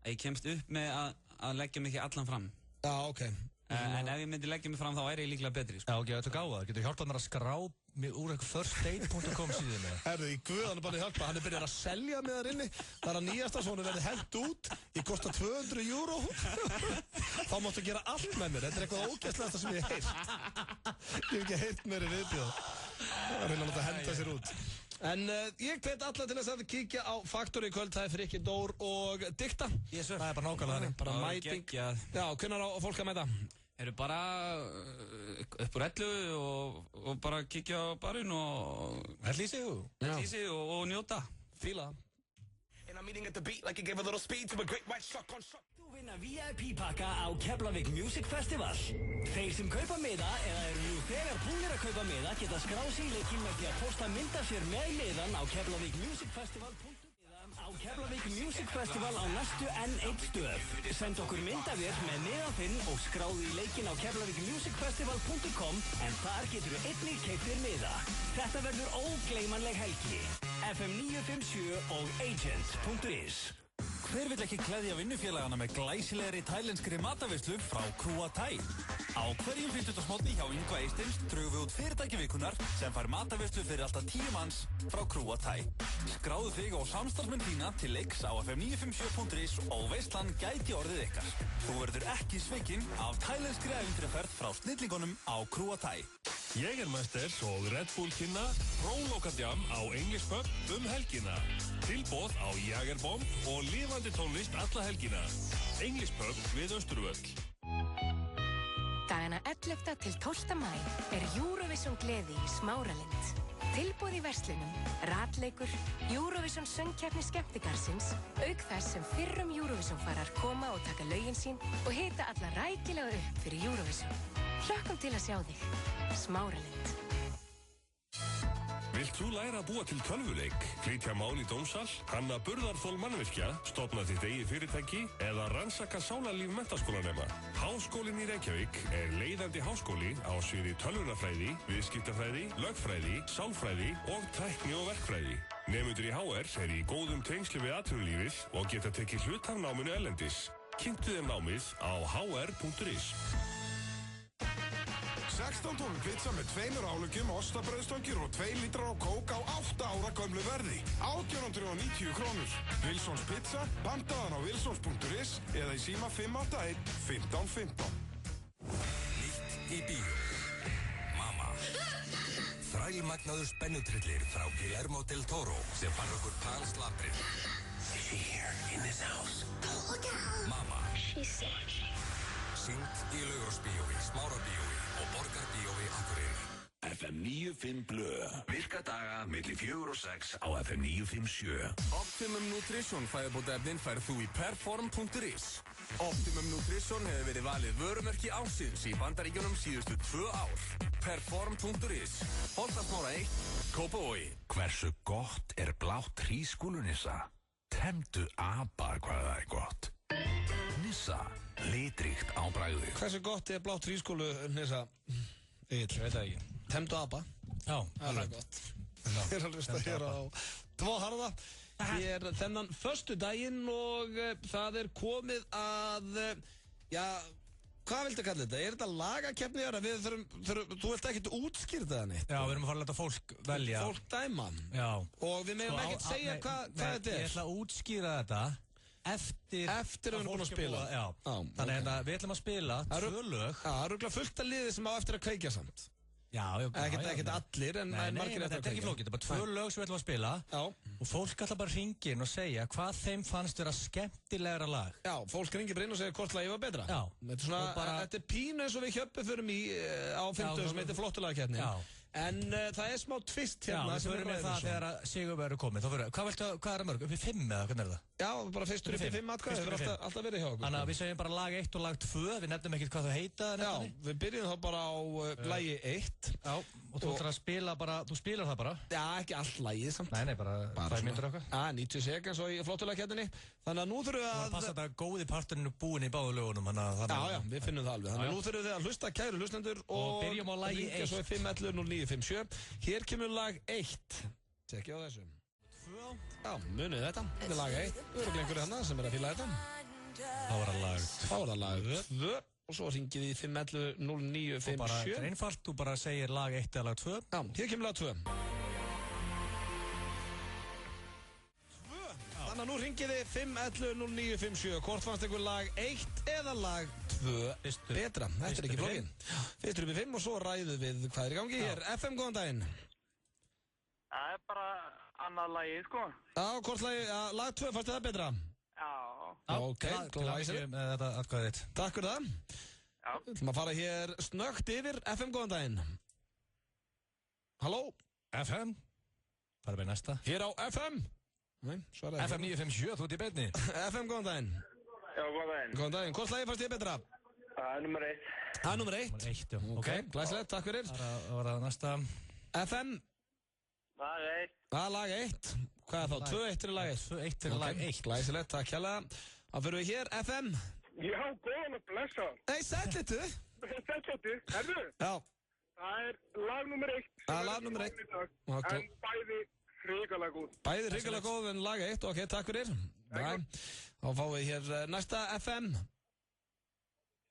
að ég kemst upp með að leggja mig ekki allan fram já, ok en ef ég myndi leggja mig fram þá væri ég líklega betri já, ok, þetta gáða, getur hjálpað mér að skrá úr eitthvað firstdate.com síðan í guðan bara hjálpa, hann er byrjað að selja með þar inni það er að nýjasta svona verði hent út ég kostar €200 þá máttu gera allt með mér þetta er eitthvað ógeðslegasta sem ég hef ekki heyrt mér í viðbjóð það er að henda sér út en ég hvet alla til þess að kíkja á Factory í kvöld, það er Frikki Dór og Dikta það er bara nákvæmlega þannig bara mæting já, hvernig á fólk að mæta? Eru bara upp úr 11 og bara kíkja á barinn og hella í sig og njóta fíla Þú vinna VIP-pakka á Keflavík Music Festival þeir sem kaupa miða eða eru nú þegar búnir að kaupa miða geta skráð sig í leikinn með því að posta mynda sér með miðan á keflavíkmusicfestival.is á Keflavík Music Festival á næstu N1 stöð. Send okkur myndavél með miðan þinn og skráðu í leikinn á keflavíkmusicfestival.com en þar getur þú einnig keypt þér miða. Þetta verður ógleymanleg helgi. FM 957 og agent.is. Hver vill ekki klæðja vinnufélagana með glæsilegri tælenskri mataveislu frá Krúa Thai? Á hverjum 50. smótni hjá Yngva Eystins drögum við út fyrirtækjavikunar sem fær mataveislu fyrir alltaf 10 manns frá Krúa Thai. Skráðu þig og samstarfsmenn þína til leiks á fm957.is og veislan gæti orðið ykkar. Þú verður ekki svikinn af tælenskri ævintýraferð frá snillingunum á Krúa Thai. Jägermeisters og Red Bull kynna Prólókadjam á English Pub helgina. Tilboð á Jagerbomb og lifandi tónlist alla helgina. English Pub við Austurvöll. Dagana 11. til 12. maí Eurovision gleði í Smáralind. Tilboð í verslunum, ratleikur, Eurovision söngkeppni skemmtikarsins, auk þess sem fyrrum Eurovision farar koma og taka lögin sín og hita alla rækilega upp fyrir Eurovision. Hlökkum til að sjá þig. Smáralind. Vilt þú læra að búa til tölvuleik, flytja mál í dómsal, hanna burðarþol mannvirkja, stofna þitt eigið fyrirtæki eða rannsaka sálarlíf menntaskólanema? Háskólinn í Reykjavík leiðandi háskóli á sviði tölvunarfræði, viðskiptafræði, lögfræði, sálfræði og tækni og verkfræði. Nemendur í HR í góðum tengsli við atvinnulífið og geta tekið hlut af náminu erlendis. Kynntu þér námið á hr.is. 16 tónn pizza með 2 álugjum, ostabrauðstangir og 2 lítrar á kók á 8 ára gömlu verði. 1890 krónur. Wilsons pizza, pantaðan á wilsons.is eða í síma 581 1515. Nýtt í bíó. Mama. Þrælmagnaður spennutrillir frá Guillermo del Toro sem fann okkur palslabrið. Is she here in this house? Look out. Mama. She's sick. Sýnt í Laugardalsbíói, Smárabíói og Borgarbíói Akureyri. FM 95 Blö. Virka daga milli 4 og 6 á FM 957. Optimum Nutrition fæðubótaefnin færð þú í perform.is. Optimum Nutrition hefur verið valið vörumerki ársins í Bandaríkjunum síðustu 2 ár. Perform.is. Holtasmára 1, Kópavogi. Hversu gott blátt hrísskúlunissa? Temdu apa hvað það gott. Nissa, litríkt á bragðið. Hversu gott blátt hrísskúlunissa? Ég veit það ekki. Temdu apa. Já, alveg gott. Ég að hlusta hér á Tvo harða. Hér þennan föstudaginn og það komið að, hvað viltu kalla þetta? Þetta lagakeppni? Þú vilt ekkert útskýrta það neitt? Já, við erum að fara að láta fólk velja. Fólk dæma. Já. Og við meðum ekkert segja hvað þetta Ég ætla að útskýra þetta eftir að við erum búin að spila. Já. Þannig að við ætlum að spila 2 lög. Já, það eru fullt af liði sem á eftir að kveikja samt. Já. Ekkert allir, en margir eftir að kveikja. Þetta ekki flókið, þetta bara 2 lög sem við ætlum að spila. Já. Og fólk ætla bara að hringja inn og segja hvað þeim fannst vera skemmtilegra lag. Já, fólk hringir bara inn og segja hvort lagið var betra. Já. Þetta pínu eins og við Hjöppi förum í á 50 sem heitir Flottulagakeppnin. Já. En það smá tvist hérna. Já, við förum með það þegar Sigurður verður komið. Hvað er það mörg? Upp í 5 eða hvernig það? Já, bara fyrstur upp í 5 atkvæði. Það hefur alltaf verið hjá okkur. Þannig að við segjum bara lag 1 og lag 2. Við nefnum ekkert hvað þau heita. Já, við byrjum þá bara á lagi 1. Já, og þú ætlar að spila bara, þú spilar það bara. Já, ekki allt lagið samt. Nei, bara 2 mínútur okkar. Já, 90 sekund svo í Flottulagakeppninni. Þannig að nú þurfum við að passa þetta góði parturinn búinn í báðu lögunum. Já, við finnum það alveg. Þannig að nú þurfum við að hlusta kæru hlustendur og byrjum á lagi 1. Hér kemur lag 1. Tjekkja á þessu. Já, munið þetta. Þetta lag 1. Við erum einhverju hana sem að fíla þetta. Þá var það lag 2. Og svo ringið í 511-0957. Og bara einfalt, þú bara segir lag 1 eða lag 2. Já, hér kemur lag 2. Þannig að nú ringið þið 511-0957. Hvort fannst einhver lag 1 eða lag 2 betra? Þetta ekki flókin. Fyrstur upp í 5 og svo ræðum við hvað í gangi hér. FM, góðan daginn. Það bara annað lagið, sko. Já, hvort lag 2 fannst það betra? Já. Ok, glæsilegt. Þetta atkvæðið þitt. Takk fyrir það. Já. Við ætlum að fara hér snöggt yfir. FM, góðan daginn. Halló? FM? Fara með næsta. Hér á FM? Nei, svaraði. FM 957, þú ert í beinni. FM, góðan daginn. Já, góðan daginn. Góðan daginn. Hvort lagi fannst þér betra? Það nummer 1. Það nummer 1. Nummer 1, já. Ok, glæsilegt, takk fyrir. Það var það næsta. FM? Lag 1. Það er lag 1. Hvað er þá? 2-1 er lag 1. 2-1 er lag 1. Glæsilegt, takk hérlega. Þá fyrir við hér, FM. Já, góðan að blessa. Nei, sætlitu. Sætlitu, herru? Já. Það er lag nummer 1. Það er lag nummer 1. En bæði hrikalega góð. Bæði hrikalega góð en lag 1, ok, takk fyrir. Þá fáum við hér næsta FM.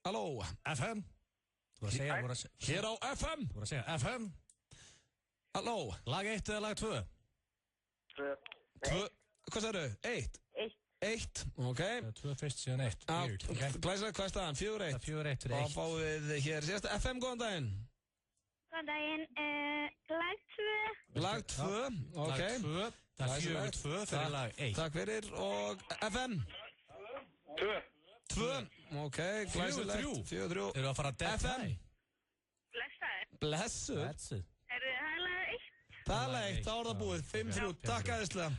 Halló. FM. Þú voru að segja, hér á FM. Þú voru að segja FM. Halló. Lag 1 eða lag 2? 2. Hvað sagðu? 1? 1, ok. 2 fyrst síðan 1. Glæsilega, hvað er staðan? 4-1. 4-1 fyrir 1. Þá fáum við hér síðasta FM, góðan daginn. Góðan daginn, lag 2. Lag 2, ok. Lag 2, það er 4-2 fyrir lag 1. Takk fyrir, og FM? 2, ok, glæsilegt. 4-3. Eru að fara að detta? FM? Blessuð. Það er lag 1. Það er lag 1, þá er það búið. 5-3, takk aðeinslega.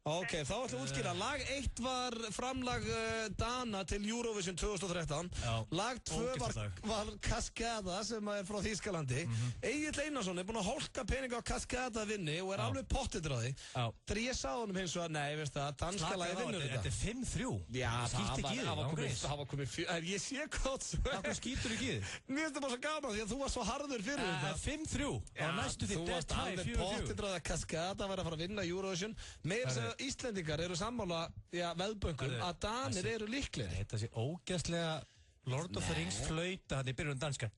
Ok, þá ætlum við að útskýra. Lag 1 var framlag Dana til Eurovision 2013. Lag 2 var Cascada sem er frá Þýskalandi. Egill Einarsson er búinn að hólka peninga á Cascada vinni og er alveg pottitur á því. Þegar ég sá honum hins vegar, nei, veist það, danska lagi vinnur þetta. Þetta er 5-3. Já, það var komið 4. Ég sé gott svo. Hvað skýtur ekki þið? Mér finnst það bara svo gaman því að þú var svo harður fyrir þetta. 5-3. Það var næstu því þú varst alveg pottitur á því að Cascada var að fara að vinna Eurovision. Meira Íslendingar eru sammála veðböngum að Danir eru líklegir. Þetta sé ógeðslega Lord of the Rings flauta hann í byrjun danska.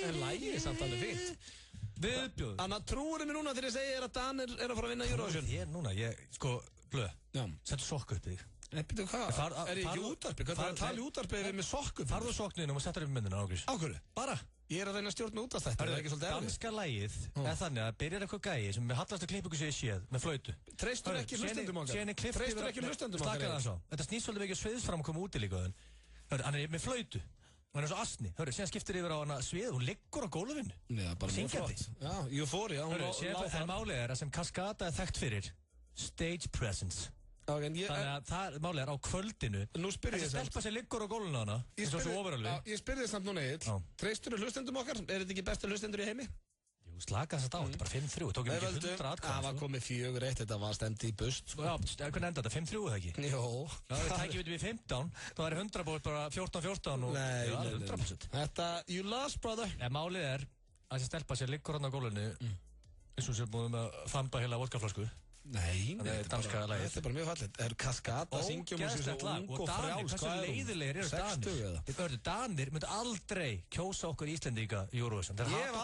En lagið er samt alveg fínt. Viðbjóð. Þannig að trúurinn mér núna þegar ég segir að Danir eru að fara að vinna Eurovision. Ég núna, sko, blöð. Settu sokk upp þig. Nei, býtum hvað? Er ég ekki útvarpi? Hvað er að tala í útvarpi ef við með sokku? Farðu sokkninu og settur upp myndina ákveðs. Á hverju? Bara. Ég er að reyna að stjórna út af þetta. Það er ekki svolítið erfið. Danska lagið er þannig að byrjar eitthvað gæi sem með hallastu klippingu séð séð með flautu. Treystur ekki hlustendum okkar. Treystur ekki hlustendum okkar. Slaka það svo. Þetta snýst svolítið mikið sviðsfram að koma úti líka þenn. Hann er með flautu. Hann er svo asni. Síðan skiptir yfir á hana svið. Hún liggur á gólfinu. Já, bara mjög flott. Já, eufória. En málið er að sem Cascada er þekkt fyrir stage presence. Þannig að málið er á kvöldinu. Nú spyr ég þessi stelpa sem liggur á gólfinu hana. Ég spyr þið samt núna Egill. Treystur hlustendum okkar? Er þetta ekki bestu hlustendur í heimi? Jú, slaka þess að þetta er bara 5-3. Tók ekki 100 atkvæði. Það var komið 4-1, þetta var stemt í bust. Já, hvernig enda þetta? 5-3 eða ekki? Jó. Það tækir við 15, þá er 100 búið bara 14-14 og... Nei, 100%. Þetta, you lost, brother. Málið er að þessi stelpa sem liggur hann á gólfinu, eins og sem búið með að þamba heila vodkaflösku. Nei, þetta er bara mjög fallið. Það eru Cascada, syngjum og svo ung og frjáls. Hversu leiðilegir eru Danir? Danir myndi aldrei kjósa okkur Íslendinga í Eurovision. Ég hef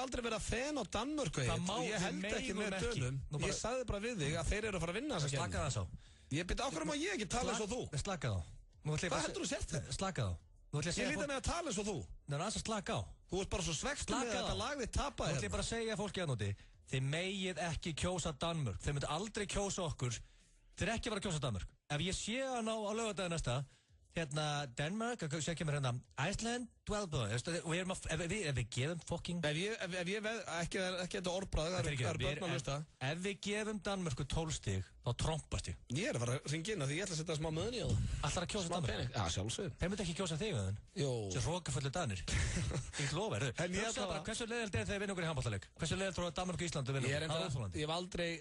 aldrei verið að fena á Danmörku. Ég held ekki með Dönum. Ég sagði bara við þig að þeir eru að fara að vinna þessa keppni. Slaka það svo. Ég byrja okkur að ég ekki tala eins og þú. Slaka þá. Hvað heldur þú sért þetta? Slaka þá. Ég líti með að tala eins og þú. Það er aðeins að slaka á. Þú ert bara svo svekst með þetta lag þitt tapaði. Þú ætlum bara að segja fólki að núti. Þið megið ekki kjósa Danmörk. Þið myndi aldrei kjósa okkur. Þið er ekki að fara að kjósa Danmörk. Ef ég sé hann á laugardaginn næsta, hérna Denmark, sér kemur hérna Iceland, 12 points. Og ef við gefum fucking... Ef ég veð, ekki þetta orðbræð, það er börn að hlusta. Ef við gefum Danmörku 12 stig, þá trompast ég. Ég er að fara að ringa inn að því ég ætla að setja smá möðun í það. Ætlar að kjósa Danmörk? Já, sjálfsög. Þeir myndi ekki kjósa þig með þenn? Jó. Sér hrókafullu Danir. Ég lofa þér. Hversu leiðild er þegar við vinnum okkur í handboltaleik? Hversu leiðild tror að Danmörk og Ísland vinna? Ég hef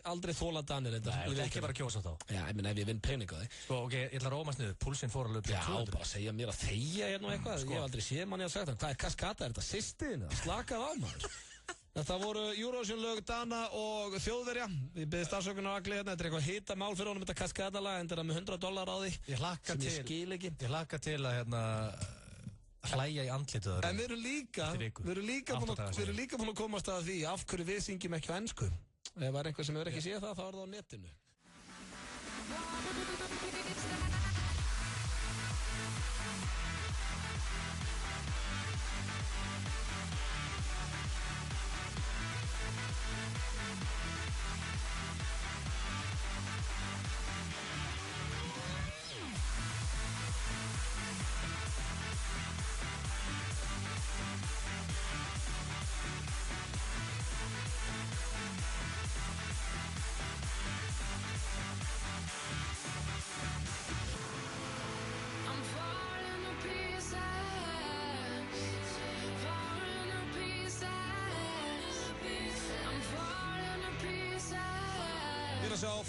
aldrei þólað Danir þetta. Nei, ekki bara kjósa þá. Já, ég meina ef ég vinn pening á því. Sko, ok, ég ætla að róma sniður. Púlsinn fór alveg upp í 200. Já, bara segja mér að þegja hérna og eitthvað. Ég hef aldrei séð manni að sagt það. Hvað er Cascada? Er þetta systin? Slakað á maður. Þetta voru Eurovision lög Dana og Þjóðverja. Við byrðum starfsökunar á Agli hérna. Þetta er eitthvað hita mál fyrir honum þetta Cascada lag. En þetta er með $100 á því. Ég hlakka til að hérna hlæja í andlitið það. En við erum líka búin að komast að því af hverju við syngjum ekki á ensku. Ef það er einhver sem hefur ekki séð það, þá er það á netinu.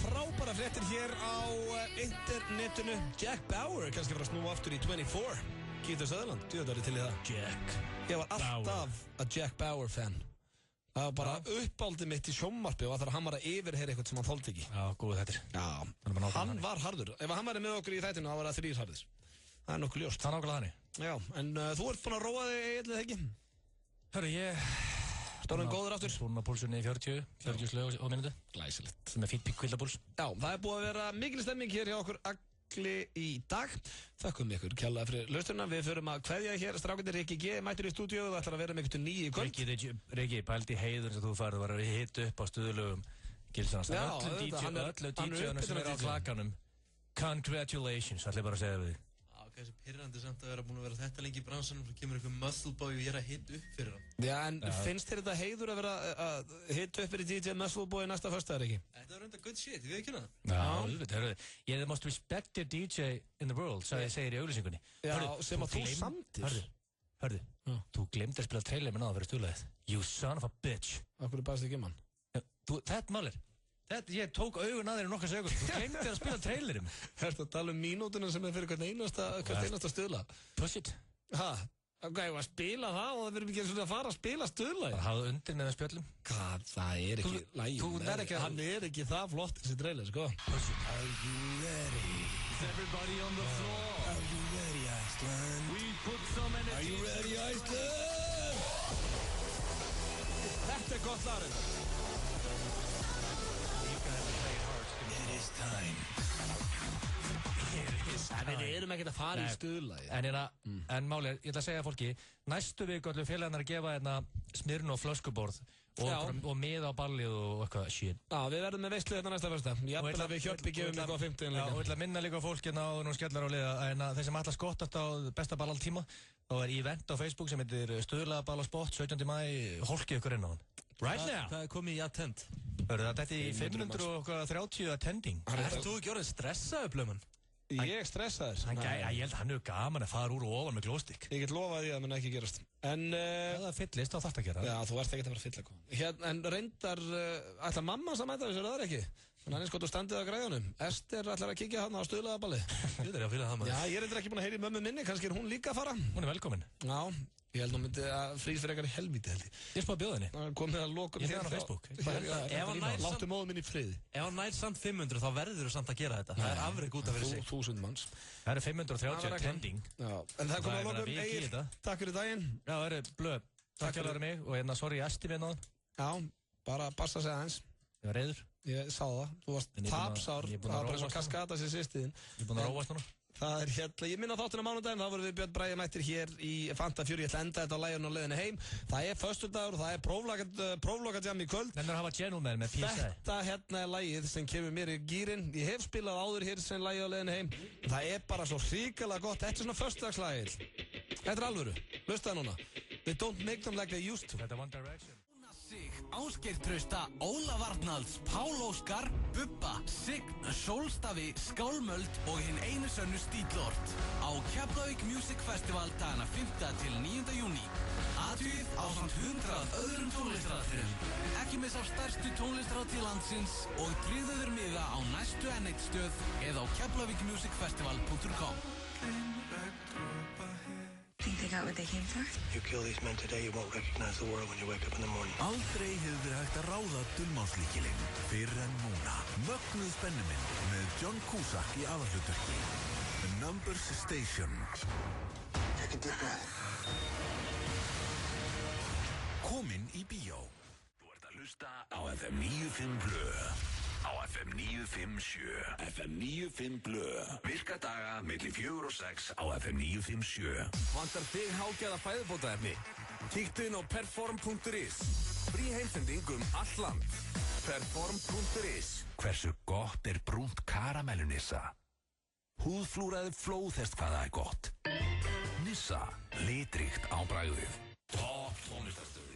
frábæra fréttir hér á internetinu. Jack Bauer kannski fyrir að snúa aftur í 24. Keith Sutherland, djöðari til í það. Jack. Ég var alltaf að Jack Bauer fan. Það var bara uppáldið mitt í sjónvarpi og þegar hann var að yfirheyra eitthvað sem hann þoldi ekki. Já, góð þettir. Já, hann var harður. Ef hann væri með okkur í þættinu, þá var það 3 harðir. Það er nokkuð ljóst. Það er nákvæmlega þannig. Já, en þú ert búinn að róa þig eitthvað ekki? Hörru, ég... Stórum góður aftur? Búinn að púlsunni í 40 slög á minútu. Glæsilegt. Sem er fýtt kvildapúls. Já, það er búið að vera mikil stemming hér hjá okkur í dag. Þakkum ykkur kjærlega fyrir lausturna. Við förum að kveðja hér strákarnir. Riki G mættur í stúdíu og ætlar að vera með ykkur 9 í kvöld. Riki, pældi heiður sem þú farið var að hita upp á stuðulögum Gilsans. Öllum DJ-unum sem er á klakanum. Congratulations, ætla ég bara að segja við þig. Þessi pirrandi samt að vera búin að vera þetta lengi í bransanum fyrir kemur eitthvað muscle boy og ég er að hita upp fyrir hann. Já, en finnst þér þetta heiður að vera að hita upp fyrir DJ Muscle Boy næsta föstudagur ekki? Þetta var reynda good shit, ég veit ekki hana. Já, ég the most respected DJ in the world, segir í auglýsingunni. Já, sem að þú samtir. Hörðu, þú glemdi að spila trailer með náða fyrir stuðlaðið. You son of a bitch. Akkur er bara ekki mann? Þetta málir. Ég tók augun að þér í nokkar sekund. Þú glemdi að spila trailerum. Ertu að tala mínútuna sem er fyrir hvert einasta stuðla? Push it. Ok, ég var að spila það og það verður ekki að fara að spila stuðla. Það hafði undir með spjöllum. Hvað, það er ekki lægi. Hann er ekki það flott þessi trailer, sko. Push it. Are you ready? Is everybody on the floor? Are you ready, Iceland? We put some energy. Are you ready, Iceland? Þetta gott larinn. It is time. Við erum ekkert að fara í stuðlagi. En máli, ég ætla að segja fólki, næstu viku ætlum félagarnir að gefa hérna Smirn og flöskuborð og miða á ballið og eitthvað shit. Já, við verðum með veislu hérna næsta fyrsta. Ég ætla að við Hjörpi gefum eitthvað á 50 líka. Og ég ætla að minna líka fólk hérna og nú skellar á liða en þeir sem ætla að skottast á besta ball all tíma þá er event á Facebook sem heitir Stuðlagaball á spot 17. maí, hólkið ykkur inn á hann. Right now. Það er komið í attend. Þetta er í 530 attending. Ertu þú ekki orðin stressaður, Blöman? Ég stressaður. Ég held hann hefur gaman að fara úr og ofan með glóstikk. Ég get lofað því að það mun ekki gerast. En það fyllist á þetta að gera. Já, þú ert ekki að vera fylla. En reyndar, ætla mamma að mæta þessu, er það ekki? Þannig að þú standið á græðunum. Ester ætlar að kíkja hann á stuðlagaballi. Já, ég er reyndar ekki búin að heyra í mömmu minni, kannski er hún líka að fara. Hún er velkomin. Já. Ég held að hún myndi að frýs fyrir eitthvað í helvíti held ég. Ég spáði bjóða henni. Komið að lokum hér á Facebook. Láttu móðu minn í friði. Ef hann nær samt 500 þá verður þú samt að gera þetta. Það er afrek út af fyrir sig. 1000 manns. Það eru 530 attending. En það komið að lokum. Egil, takk fyrir daginn. Já, það eru Blöð. Takk fyrir mig og hérna sorry ég esti við náðan. Já, bara passa sig aðeins. Ég var reyður. Ég sá það. Þú varst tapsár. Það var bara svo kaskata sér sýstiðin. Ég er búin að róast núna. Það er hérna, ég minna þáttuna mánudaginn, þá vorum við Björn Bragi mættir hér í Fanta 4, ég ætla að enda þetta á læginu og leiðinu heim. Það er föstudagur og það er próflokadjam í kvöld. Þannig að hafa gentleman með PSA. Þetta hérna er lægið sem kemur mér í gýrin. Ég hef spilað áður hér sem lægið á leiðinu heim. Það er bara svo hrikalega gott, þetta er svona föstudagslægið. Þetta er alvöru, hlustaðu núna. They don't make them like they used to. Þetta er One Direction. Ásgeir Trausta, Óla Varnalds, Pál Óskar, Bubba, Sign, Sólstafi, Skálmöld og hinn einu sönnu Stílort á Keflavík Music Festival dagana 5. til 9. júní. Athugið ásamt 100 öðrum tónlistaratriðum. Ekki missa á stærstu tónlistarhátíð landsins og tryggðu þér miða á næstu N1 stöð eða á keflavíkmusicfestival.com. Think they got what they came for? You kill these men today, you won't recognize the world when you wake up in the morning. Aldrei hefur verið hægt að ráða dulmálslíkilinn fyrr en núna. Mögnuð spennumynd með John Cusack í aðalhlutverki. The Numbers Station. Take a deep breath. Komin í bíó. Þú ert að hlusta á FM 95 Blöð. Á FM 957. FM 95 Blöð. Virka daga milli 4 og 6 á FM 957. Vantar þig hágæða fæðubótaefni? Kíktu inn á perform.is. Frí heimsending allt land. Perform.is. Hversu gott er brúnt karamellu Nissa? Húðflúraði flóðhest hvaða er gott. Nissa, litríkt á bragðið. Topp tónlistarstöð.